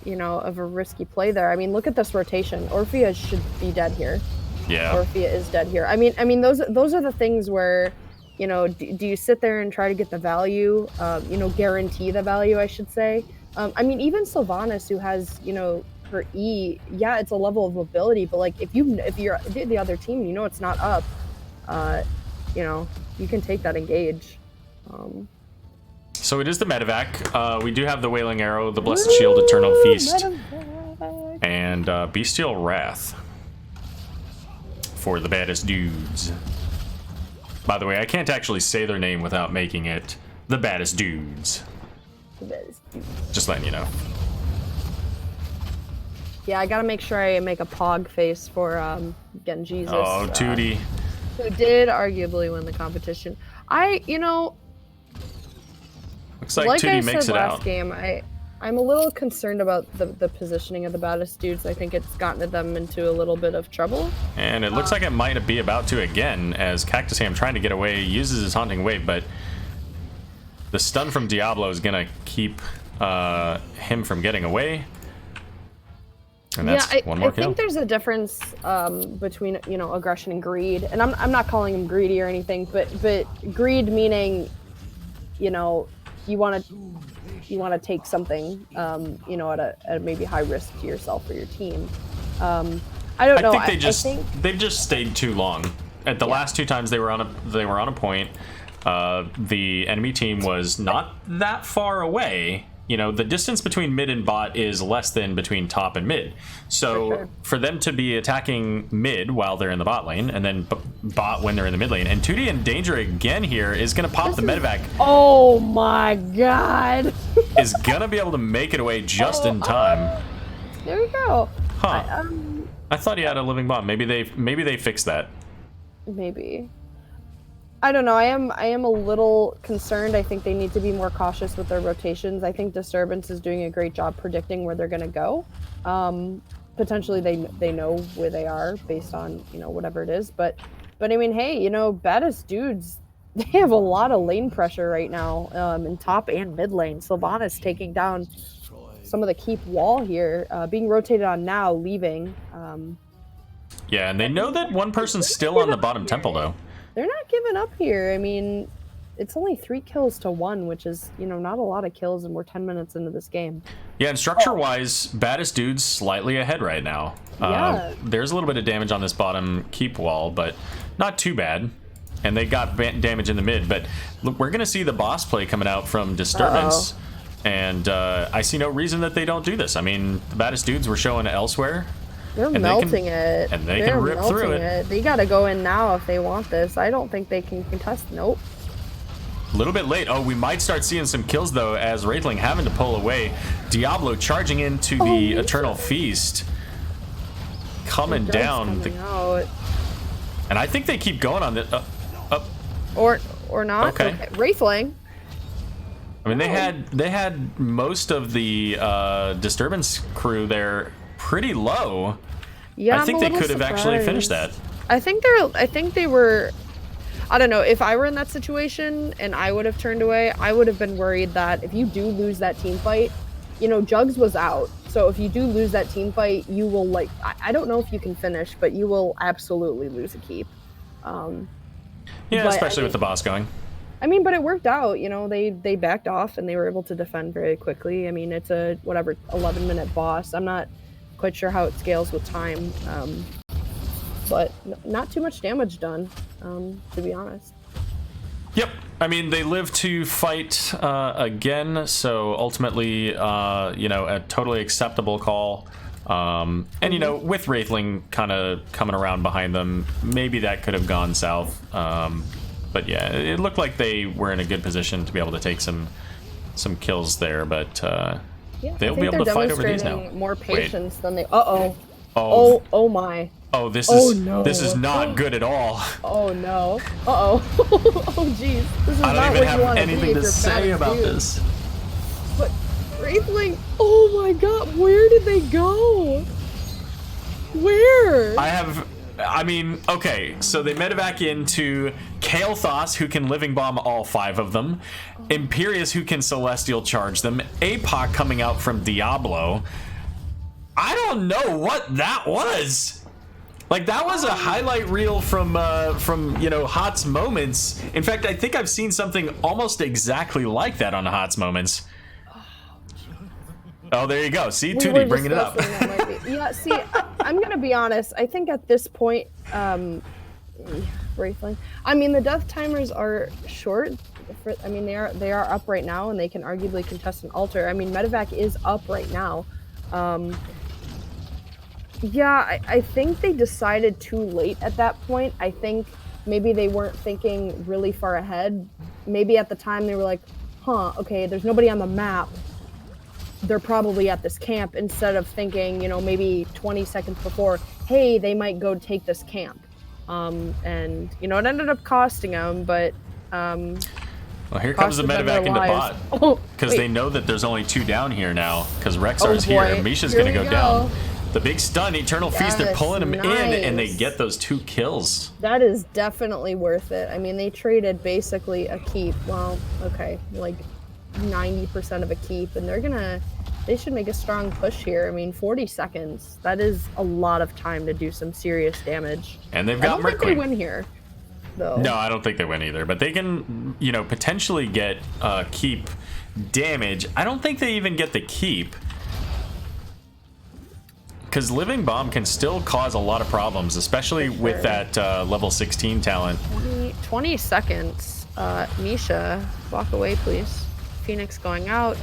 you know, of a risky play there. I mean, look at this rotation. Orphea should be dead here. Yeah. Orphea is dead here. I mean, those are the things where, you know, do you sit there and try to get the value, you know, guarantee the value, I should say. I mean, even Sylvanas, who has, you know, her E, yeah, it's a level of ability, but like if you're the other team, you know it's not up, you know, you can take that engage. So it is the medevac. We do have the Wailing Arrow, the Blessed Shield, Eternal Feast, and Bestial Wrath for the Baddest Dudes. By the way, I can't actually say their name without making it the Baddest Dudes. Just letting you know. Yeah, I gotta make sure I make a pog face for Genji's. Oh, Tootie. Who did arguably win the competition. You know, looks like Tootie I makes said it last out. game, I'm a little concerned about the positioning of the Baddest Dudes. I think it's gotten them into a little bit of trouble. And it looks like it might be about to again, as Cactus Ham trying to get away, uses his Haunting Wave, but the stun from Diablo is gonna keep him from getting away. And that's one more kill. I think there's a difference between, you know, aggression and greed, and I'm not calling him greedy or anything, but greed meaning, you know, you want to take something, you know, at a maybe high risk to yourself or your team. I don't know. I think they've just stayed too long. At the last two times they were on a point, the enemy team was not that far away. you know, the distance between mid and bot is less than between top and mid. So for them to be attacking mid while they're in the bot lane, and then bot when they're in the mid lane, and 2D in danger again here is going to pop the medevac. Oh my god. Is going to be able to make it away just in time. There we go. Huh. I thought he had a living bomb. Maybe they fixed that. Maybe. I don't know. I am a little concerned. I think they need to be more cautious with their rotations. I think Disturbance is doing a great job predicting where they're going to go. Potentially they know where they are based on, you know, whatever it is. But I mean, hey, you know, Baddest Dudes, they have a lot of lane pressure right now in top and mid lane. Sylvanas taking down some of the keep wall here, being rotated on now, leaving. Yeah, and they know that one person's still on the bottom temple, though. They're not giving up here. I mean, it's only 3 kills to 1, which is, you know, not a lot of kills, and we're 10 minutes into this game. Yeah, and structure-wise, Baddest Dude's slightly ahead right now. Yeah. There's a little bit of damage on this bottom keep wall, but not too bad. And they got damage in the mid, but look, we're going to see the boss play coming out from Disturbance. And I see no reason that they don't do this. I mean, the Baddest Dudes were showing elsewhere. They're melting it. And they can rip through it. They got to go in now if they want this. I don't think they can contest. Nope. A little bit late. Oh, we might start seeing some kills, though, as Wraithling having to pull away. Diablo charging into the Eternal Feast. Coming down. And I think they keep going on this. Or not. Okay. Wraithling. I mean, they had most of the Disturbance crew there pretty low. Yeah, I think they could have actually finished that. I think they were. I don't know. If I were in that situation and I would have turned away, I would have been worried that if you do lose that team fight, you know, Jugs was out. So if you do lose that team fight, you will, like, I don't know if you can finish, but you will absolutely lose a keep. Yeah, especially with the boss going. I mean, but it worked out. You know, they backed off and they were able to defend very quickly. I mean, it's a 11-minute boss. I'm not quite sure how it scales with time, but not too much damage done, to be honest. Yep. I mean, they live to fight again, so ultimately, you know, a totally acceptable call. And, you know, with Wraithling kind of coming around behind them, maybe that could have gone south. But yeah, it looked like they were in a good position to be able to take some kills there, but yeah, they'll be able to fight over these now. More patience than they. Oh My. Oh, this no. is not good at all. Oh no. Oh jeez. This is I not don't even where you have want to anything to say about this. But Wraithling, oh my god, where did they go? Where? I mean, okay, so they medevac into Kael'Thas, who can Living Bomb all 5 of them, Imperius, who can Celestial Charge them, APOC coming out from Diablo. I don't know what that was. Like, that was a highlight reel from you know, Hot's Moments. In fact, I think I've seen something almost exactly like that on Hot's Moments. Oh, there you go. See, 2D bringing it up. Yeah, see, I'm going to be honest. I think at this point, Wraithling, I mean, the death timers are short. I mean, they are up right now, and they can arguably contest an altar. I mean, medevac is up right now. Yeah, I think they decided too late at that point. I think maybe they weren't thinking really far ahead. Maybe at the time they were like, huh, okay, there's nobody on the map. They're probably at this camp, instead of thinking, you know, maybe 20 seconds before, hey, they might go take this camp. And, you know, it ended up costing them, but... well, here comes the medevac into bot. Because they know that there's only 2 down here now, because Rexar's here, and Misha's going to go down. The big stun, Eternal Feast, they're pulling him in, and they get those 2 kills. That is definitely worth it. I mean, they traded basically a keep. Well, okay, like 90% of a keep, and they should make a strong push here. I mean, 40 seconds, that is a lot of time to do some serious damage. And they've got Merc Queen. I don't think they win here, though. No, I don't think they win either, but they can, you know, potentially get keep damage. I don't think they even get the keep, because Living Bomb can still cause a lot of problems, especially with that level 16 talent. 20 seconds. Misha, walk away, please. Phoenix going out.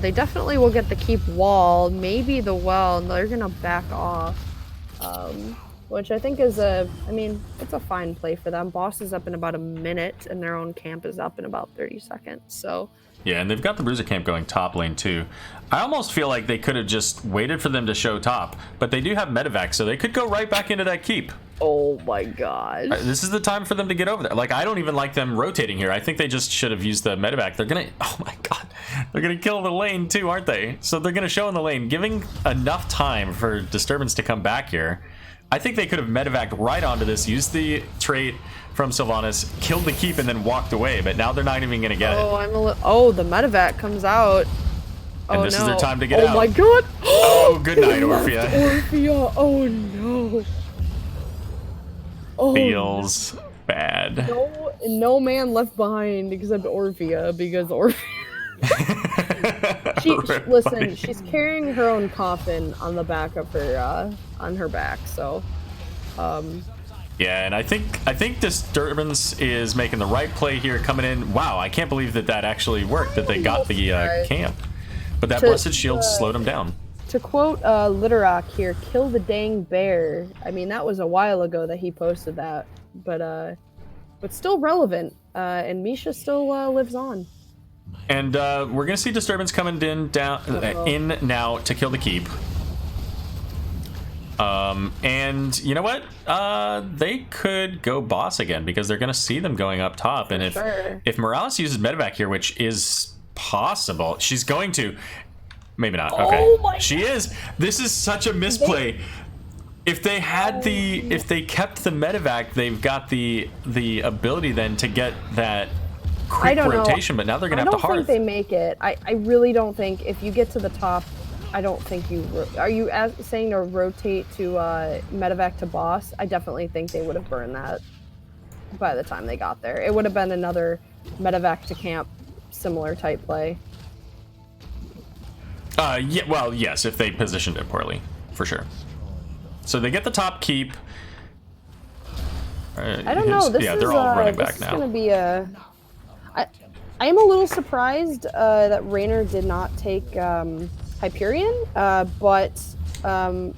They definitely will get the keep wall, maybe the well, and they're gonna back off. Which I think is it's a fine play for them. Boss is up in about a minute, and their own camp is up in about 30 seconds, so... Yeah, and they've got the Bruiser camp going top lane too. I almost feel like they could have just waited for them to show top, but they do have medevac, so they could go right back into that keep. Oh my god. This is the time for them to get over there. Like, I don't even like them rotating here. I think they just should have used the medevac. They're gonna, oh my god, they're gonna kill the lane too, aren't they? So they're gonna show in the lane, giving enough time for Disturbance to come back here. I think they could have medevaced right onto this, used the trait from Sylvanas, killed the keep, and then walked away, but now they're not even gonna get it. Oh, the medevac comes out. And this is their time to get out. Oh my god! Oh, good night, Orphea. Orphea, oh no. Oh, Feels bad. No man left behind except Orphea, because listen, she's carrying her own coffin on the back of her, on her back, so, Yeah, and I think Disturbance is making the right play here, coming in. Wow, I can't believe that actually worked, that they got the camp. But that Blessed Shield slowed them down. To quote Literock here, kill the dang bear. I mean, that was a while ago that he posted that, but still relevant, and Misha still lives on. And we're going to see Disturbance coming in now to kill the keep. And you know what? They could go boss again because they're going to see them going up top. And if Morales uses medevac here, which is possible, she's going to. Maybe not. Okay. Oh she is. This is such a misplay. If they had if they kept the medevac, they've got the ability then to get that quick rotation. But now they're gonna have to hearth. I don't think they make it. I really don't think if you get to the top. I don't think you are you saying to rotate to medevac to boss. I definitely think they would have burned that by the time they got there. It would have been another medevac to camp, similar type play. Yeah, well, yes, if they positioned it poorly, for sure. So they get the top keep. I don't know. They're all running back now. This is gonna be a. I am a little surprised that Raynor did not take Hyperion, but I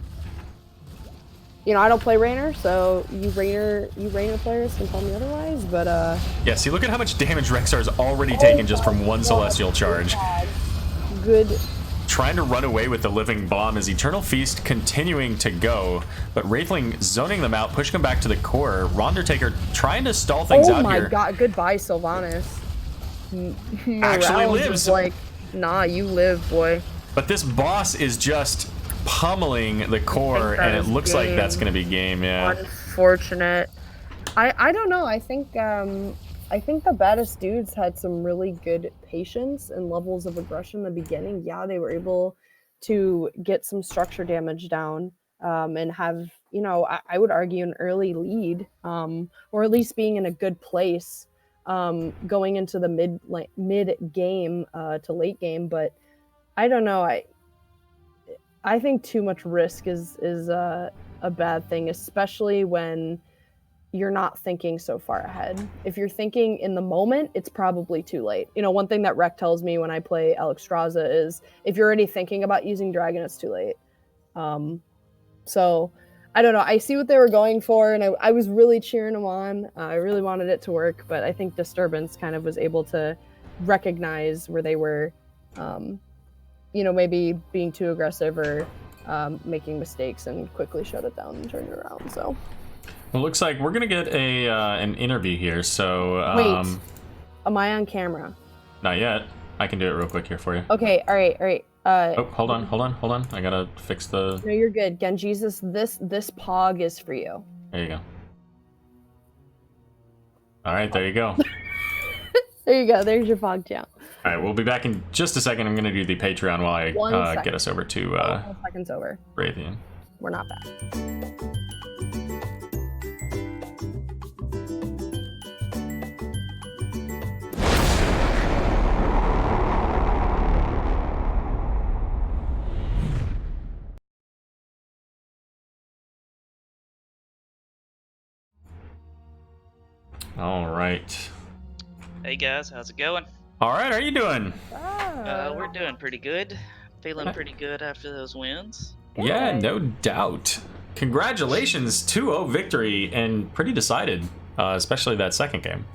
don't play Raynor, so you Raynor players can tell me otherwise. But yeah, see, look at how much damage Rexar's already taken just from one Celestial charge. Good. Trying to run away with the living bomb as Eternal Feast continuing to go, but Wraithling zoning them out, pushing them back to the core. Rondertaker trying to stall things out here. Oh my god, goodbye, Sylvanas. Actually lives. Like, nah, you live, boy. But this boss is just pummeling the core, and it looks like that's going to be game, yeah. Unfortunate. I don't know, I think the Baddest Dudes had some really good patience and levels of aggression in the beginning. Yeah, they were able to get some structure damage down and have, I would argue an early lead, or at least being in a good place going into the mid game to late game. But I don't know. I think too much risk is a bad thing, especially when you're not thinking so far ahead. If you're thinking in the moment, it's probably too late. One thing that Rec tells me when I play Alexstrasza is if you're already thinking about using Dragon, it's too late. So I don't know. I see what they were going for, and I was really cheering them on. I really wanted it to work, but I think Disturbance kind of was able to recognize where they were, maybe being too aggressive or making mistakes, and quickly shut it down and turned it around. So. Well, looks like we're gonna get an interview here. So wait, am I on camera? Not yet. I can do it real quick here for you. Okay. All right. Oh, hold on. I gotta fix the. No, you're good, Genjesus. This pog is for you. There you go. All right, there you go. There you go. There's your pog jump. All right, we'll be back in just a second. I'm gonna do the Patreon while I get us over to 1 second's over. Raytheon. We're not back. All right. Hey guys, how's it going? All right, how are you doing? We're doing pretty good. Feeling pretty good after those wins. Yeah, no doubt. Congratulations, 2-0 victory, and pretty decided, especially that second game.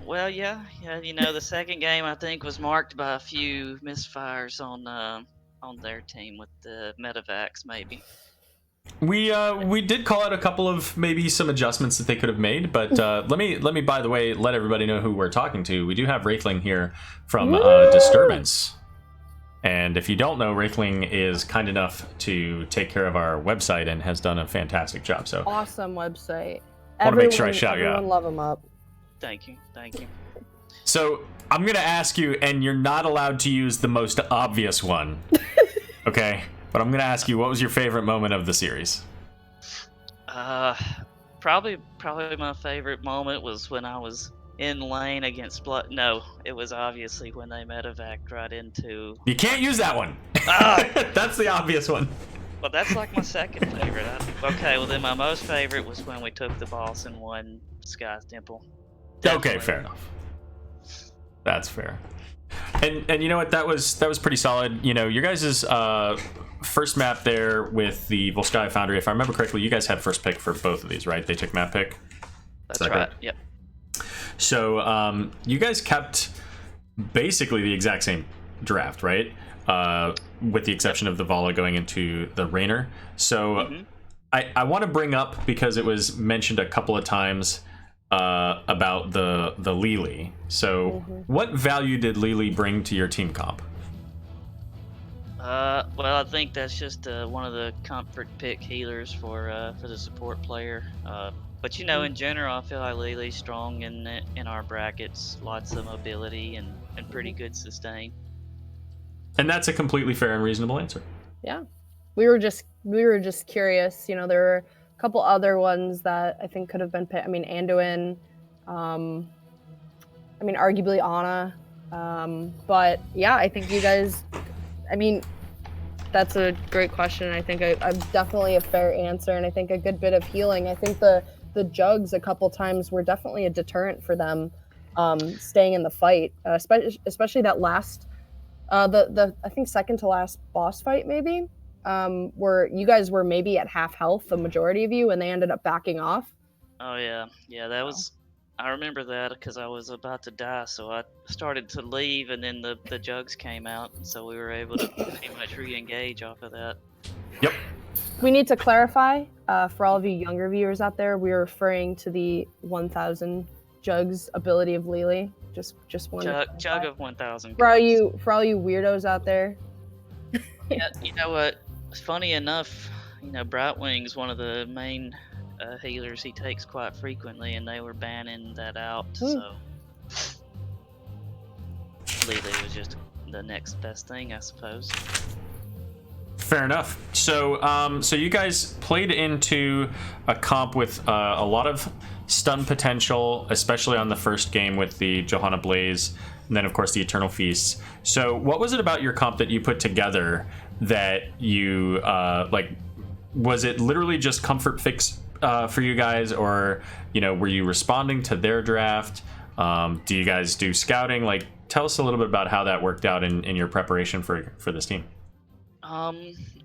Well, yeah. You know, the second game I think was marked by a few misfires on their team with the medevacs, maybe. We did call out a couple of maybe some adjustments that they could have made, but let me by the way let everybody know who we're talking to. We do have Wraithling here from Disturbance. And if you don't know, Wraithling is kind enough to take care of our website and has done a fantastic job. So Awesome website. Want to make sure I shout you out. Everyone love him up. Thank you. So I'm gonna ask you, and you're not allowed to use the most obvious one, okay? But I'm gonna ask you, what was your favorite moment of the series? Probably my favorite moment was when I was in lane against Blood. No, it was obviously when they medevaced right into. You can't use that one. That's the obvious one. Well, that's like my second favorite. Okay, well then my most favorite was when we took the boss and won Sky's Temple. Definitely. Okay, fair enough. That's fair. And you know what? That was pretty solid. You know, your guys' first map there with the Volskaya Foundry, if I remember correctly, you guys had first pick for both of these, right? They took map pick? That's right, yep. So you guys kept basically the exact same draft, right? With the exception of the Vala going into the Rainer. So I want to bring up, because it was mentioned a couple of times, about the Lili. So what value did Lili bring to your team comp? Well, I think that's just one of the comfort pick healers for the support player. But you know, in general, I feel like Lili's strong in our brackets. Lots of mobility and pretty good sustain. And that's a completely fair and reasonable answer. Yeah, we were just curious. You know, there were a couple other ones that I think could have been picked. I mean, Anduin. I mean, arguably Ana. But yeah, I think you guys. I mean, that's a great question. I think I'm definitely a fair answer, and I think a good bit of healing. I think the jugs a couple times were definitely a deterrent for them staying in the fight, especially that last, the I think second to last boss fight maybe, where you guys were maybe at half health, the majority of you, and they ended up backing off. Oh yeah, that was. I remember that because I was about to die, so I started to leave, and then the jugs came out, and so we were able to pretty much re-engage off of that. Yep. We need to clarify for all of you younger viewers out there, we're referring to the 1,000 jugs ability of Lili. Just one jug of 1,000. For all you weirdos out there. Yeah, you know what? Funny enough, you know, Brightwing's one of the main healers he takes quite frequently, and they were banning that out. So Lili was just the next best thing, I suppose. Fair enough. So so you guys played into a comp with a lot of stun potential, especially on the first game with the Johanna Blaze, and then of course the Eternal Feasts. So what was it about your comp that you put together that you like? Was it literally just comfort fix for you guys, or you know, were you responding to their draft? Do you guys do scouting? Like, tell us a little bit about how that worked out in your preparation for this team.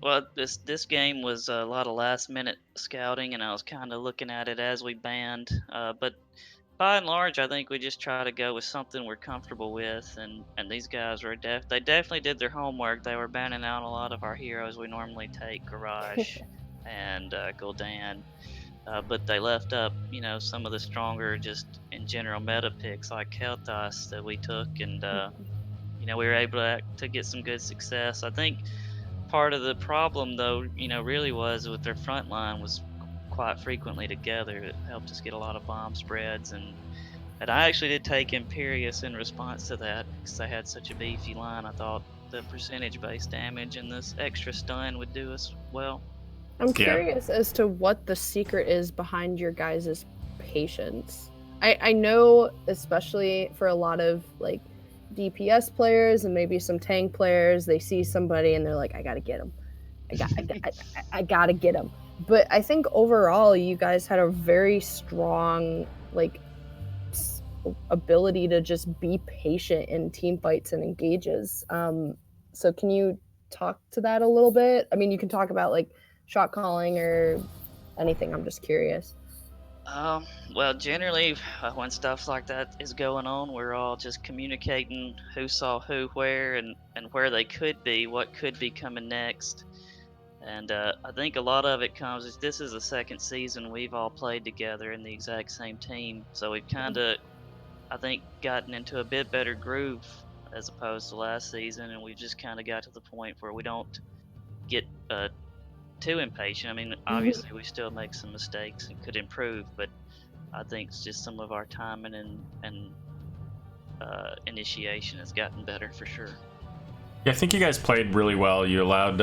Well, this game was a lot of last minute scouting, and I was kind of looking at it as we banned. But by and large, I think we just try to go with something we're comfortable with, and these guys were they definitely did their homework. They were banning out a lot of our heroes we normally take, Garage and Gul'dan. But they left up, you know, some of the stronger, just in general meta picks like Kel'Thas that we took, and you know, we were able to get some good success. I think part of the problem, though, you know, really was with their front line was quite frequently together. It helped us get a lot of bomb spreads, and I actually did take Imperius in response to that because they had such a beefy line. I thought the percentage-based damage and this extra stun would do us well. I'm curious as to what the secret is behind your guys' patience. I know, especially for a lot of like DPS players and maybe some tank players, they see somebody and they're like, I gotta get him. I gotta get him. But I think overall, you guys had a very strong, like, ability to just be patient in team fights and engages. So can you talk to that a little bit? I mean, you can talk about like shot calling or anything. I'm just curious. Well, generally, when stuff like that is going on, we're all just communicating who saw who where and where they could be, what could be coming next. And I think a lot of it comes is this is the second season we've all played together in the exact same team. So we've kind of, I think, gotten into a bit better groove as opposed to last season. And we've just kind of got to the point where we don't get too impatient. I mean, obviously, we still make some mistakes and could improve, but I think it's just some of our timing and initiation has gotten better for sure. Yeah, I think you guys played really well. You allowed,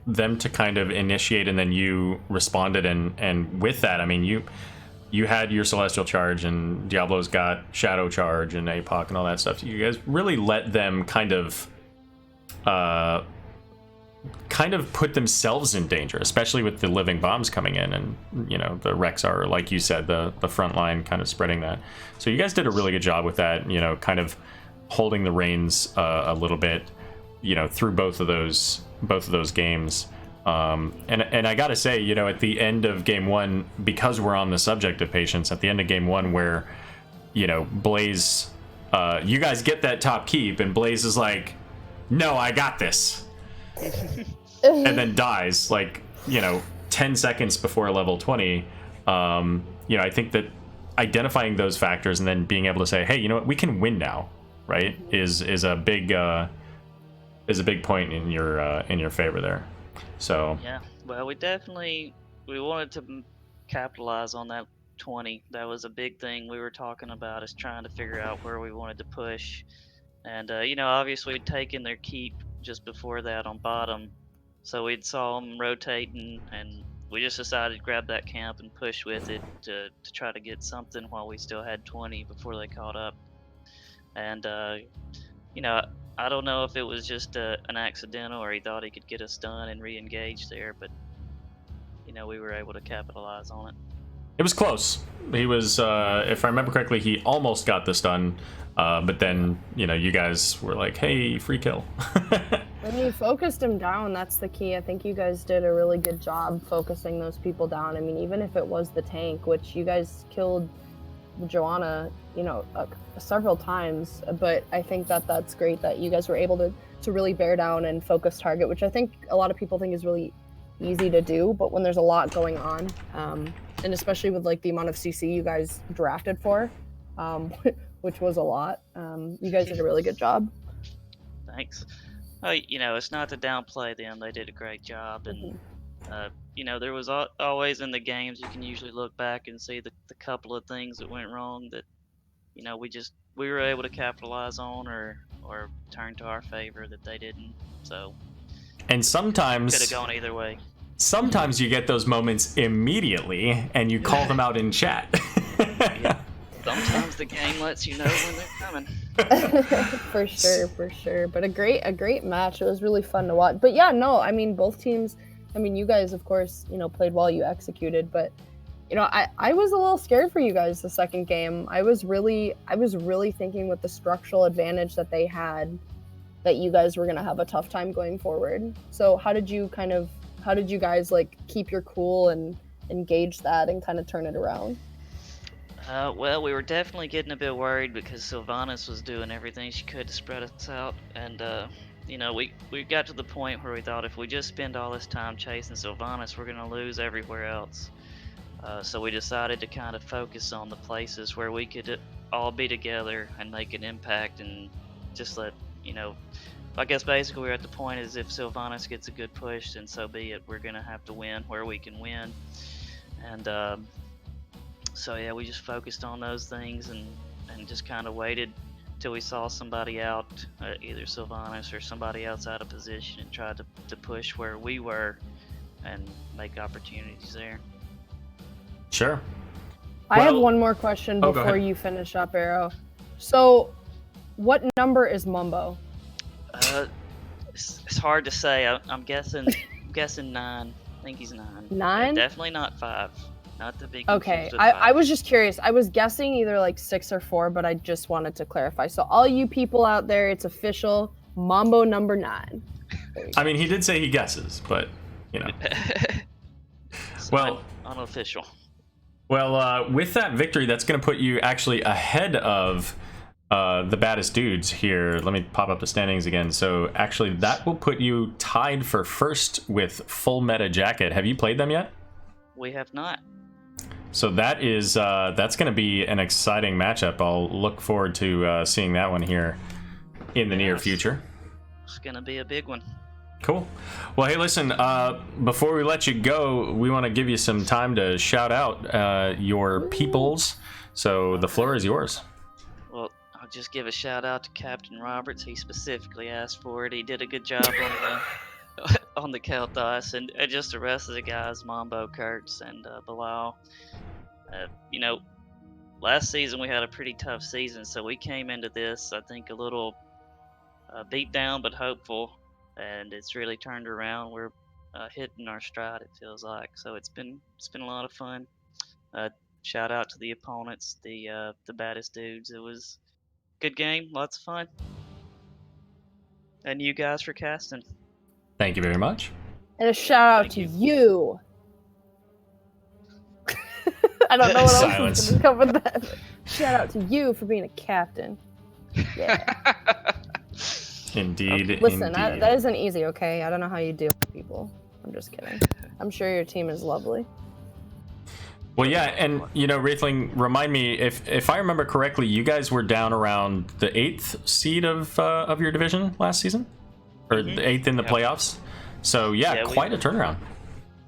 them to kind of initiate, and then you responded. And with that, I mean, you had your Celestial Charge, and Diablo's got Shadow Charge and APOC and all that stuff. You guys really let them kind of put themselves in danger, especially with the living bombs coming in, and the Rexar, like you said, the front line kind of spreading that. So you guys did a really good job with that. Kind of holding the reins a little bit, through both of those games. And I gotta say, at the end of game one, because we're on the subject of patience, at the end of game one, where Blaze, you guys get that top keep, and Blaze is like, "No, I got this." And then dies 10 seconds before level 20. I think that identifying those factors and then being able to say, hey, you know what, we can win now, right, is a big point in your favor there. So yeah, well, we wanted to capitalize on that 20. That was a big thing we were talking about, is trying to figure out where we wanted to push. And obviously we'd taken their keep just before that on bottom, so we'd saw them rotating, and we just decided to grab that camp and push with it to try to get something while we still had 20 before they caught up. And I don't know if it was just an accidental or he thought he could get us done and re-engage there, but we were able to capitalize on it. It was close. He was, if I remember correctly, he almost got this done. But then, you guys were like, hey, free kill. When you focused him down, that's the key. I think you guys did a really good job focusing those people down. I mean, even if it was the tank, which you guys killed Joanna, several times, but I think that's great that you guys were able to really bear down and focus target, which I think a lot of people think is really easy to do, but when there's a lot going on, and especially with the amount of CC you guys drafted for, which was a lot. You guys did a really good job. Thanks. It's not to downplay them. They did a great job. And, there was always in the games, you can usually look back and see the couple of things that went wrong that, we were able to capitalize on or turn to our favor that they didn't. So. And sometimes. Could have gone either way. Sometimes you get those moments immediately and you call them out in chat. Yeah. Sometimes the game lets you know when they're coming. For sure. But a great match. It was really fun to watch. But yeah, no, I mean, both teams, you guys, of course, played well, you executed, but I was a little scared for you guys the second game. I was really thinking with the structural advantage that they had, that you guys were going to have a tough time going forward. So how did you guys keep your cool and engage that and kind of turn it around? Well, we were definitely getting a bit worried because Sylvanas was doing everything she could to spread us out, and we got to the point where we thought if we just spend all this time chasing Sylvanas, we're gonna lose everywhere else. So we decided to kind of focus on the places where we could all be together and make an impact, and just let I guess basically we're at the point is if Sylvanas gets a good push, then so be it. We're gonna have to win where we can win, and so yeah, we just focused on those things and just kind of waited till we saw somebody out, either Sylvanas or somebody else out of position, and tried to push where we were and make opportunities there. Sure. I have one more question before you finish up, Aero. So, what number is Mumbo? It's hard to say. I'm guessing 9. I think he's 9. 9? Yeah, definitely not 5. Not to be Okay, confused with I five. was just curious. I was guessing either like 6 or 4, but I just wanted to clarify. So all you people out there, it's official. Mambo number 9. I mean, he did say he guesses, but you know. Well, unofficial. Well, with that victory, that's going to put you actually ahead of the Baddest Dudes here. Let me pop up the standings again. So actually, that will put you tied for first with Full Meta Jacket. Have you played them yet? We have not. So that is that's going to be an exciting matchup. I'll look forward to seeing that one here in the near future. It's going to be a big one. Cool. Well, hey, listen, before we let you go, we want to give you some time to shout out your peoples. So the floor is yours. Well, I'll just give a shout out to Captain Roberts. He specifically asked for it. He did a good job on the on the count dice, and just the rest of the guys, Mambo, Kurtz, and Bilal. You know, last season we had a pretty tough season, so we came into this, I think, a little beat down but hopeful, and it's really turned around. We're hitting our stride, it feels like. So it's been a lot of fun. Shout out to the opponents, the Baddest Dudes. It was a good game, lots of fun, and you guys for casting. Thank you very much. And a shout out to you. I don't know what else is going to come with that. Shout out to you for being a captain. Yeah. Indeed. Listen, indeed. that isn't easy, okay? I don't know how you deal with people. I'm just kidding. I'm sure your team is lovely. Well, yeah, and you know, Wraithling, remind me if I remember correctly, you guys were down around the 8th seed of your division last season, or the 8th in the playoffs. So yeah, quite a turnaround.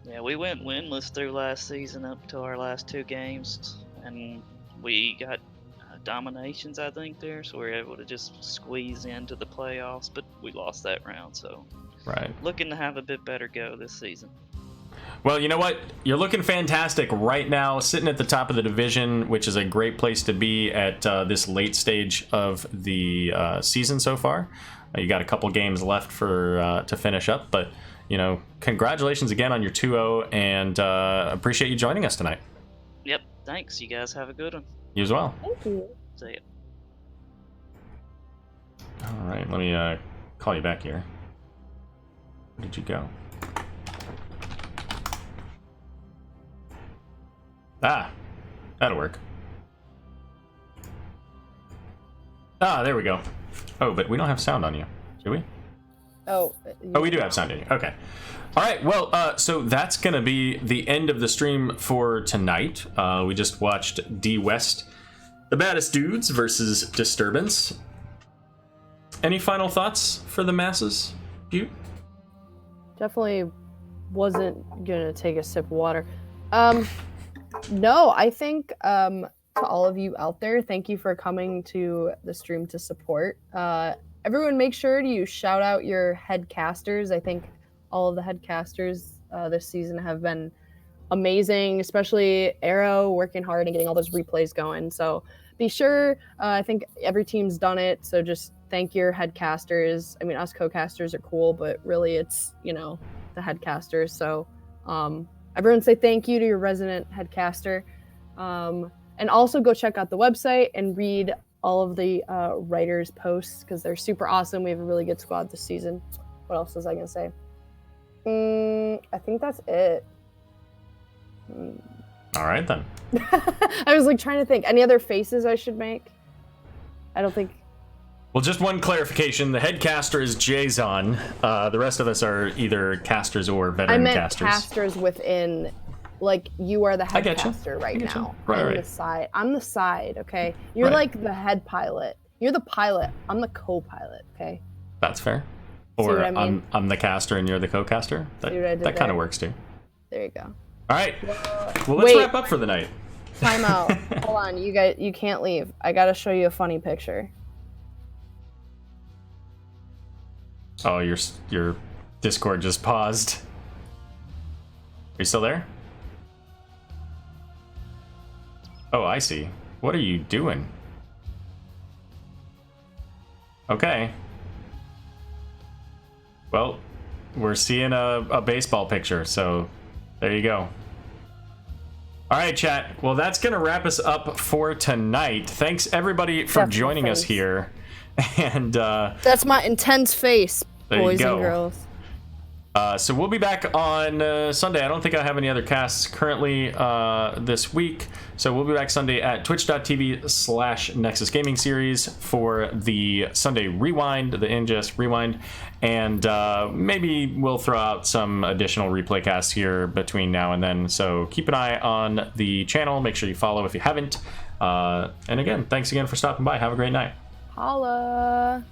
Yeah, we went winless through last season up to our last 2 games, and we got dominations, I think, there, so we were able to just squeeze into the playoffs, but we lost that round, so right. Looking to have a bit better go this season. Well, you know what? You're looking fantastic right now, sitting at the top of the division, which is a great place to be at this late stage of the season so far. You got a couple games left for to finish up, but you know, congratulations again on your 2-0, and appreciate you joining us tonight. Yep, thanks. You guys have a good one. You as well. Thank you. See ya. All right, let me call you back here. Where did you go? Ah, that'll work. Ah, there we go. Oh, but we don't have sound on you, do we? Oh, we do have sound on you. Okay. All right, well, so that's going to be the end of the stream for tonight. We just watched D West, the Baddest Dudes versus Disturbance. Any final thoughts for the masses, Butte? definitely wasn't gonna take a sip of water. No, I think to all of you out there, thank you for coming to the stream to support. Everyone, make sure to shout out your head casters. I think all of the head casters this season have been amazing, especially Aero working hard and getting all those replays going. So be sure, I think every team's done it. So just thank your head casters. I mean, us co-casters are cool, but really it's, you know, the head casters. So everyone say thank you to your resident head caster. And also go check out the website and read all of the writers' posts because they're super awesome. We have a really good squad this season. What else was I going to say? I think that's it. All right, then. I was like trying to think. Any other faces I should make? I don't think. Well, just one clarification. The head caster is Jason. The rest of us are either casters or veteran I meant casters. casters within, like, you are the head caster right now. Right. The side. I'm the side, okay? You're like the head pilot. You're the pilot. I'm the co-pilot, okay? That's fair. See Or what I mean? I'm the caster and you're the co-caster. See what I did That kind of there? works too. There you go. All right. Well, let's Wait. wrap up for the night. Time out. Hold on, you guys. You can't leave. I gotta show you a funny picture. Oh, your Discord just paused. Are you still there? Oh, I see. What are you doing? Okay. Well, we're seeing a baseball picture, so there you go. All right, chat. Well, that's going to wrap us up for tonight. Thanks, everybody, for That's my joining us face. here. And That's my intense face, There you boys go. and girls. so we'll be back on Sunday. I don't think I have any other casts currently this week. So we'll be back Sunday at twitch.tv/Nexus Gaming Series for the Sunday Rewind, the NGS Rewind. And maybe we'll throw out some additional replay casts here between now and then. So keep an eye on the channel. Make sure you follow if you haven't. And again, thanks again for stopping by. Have a great night. Holla.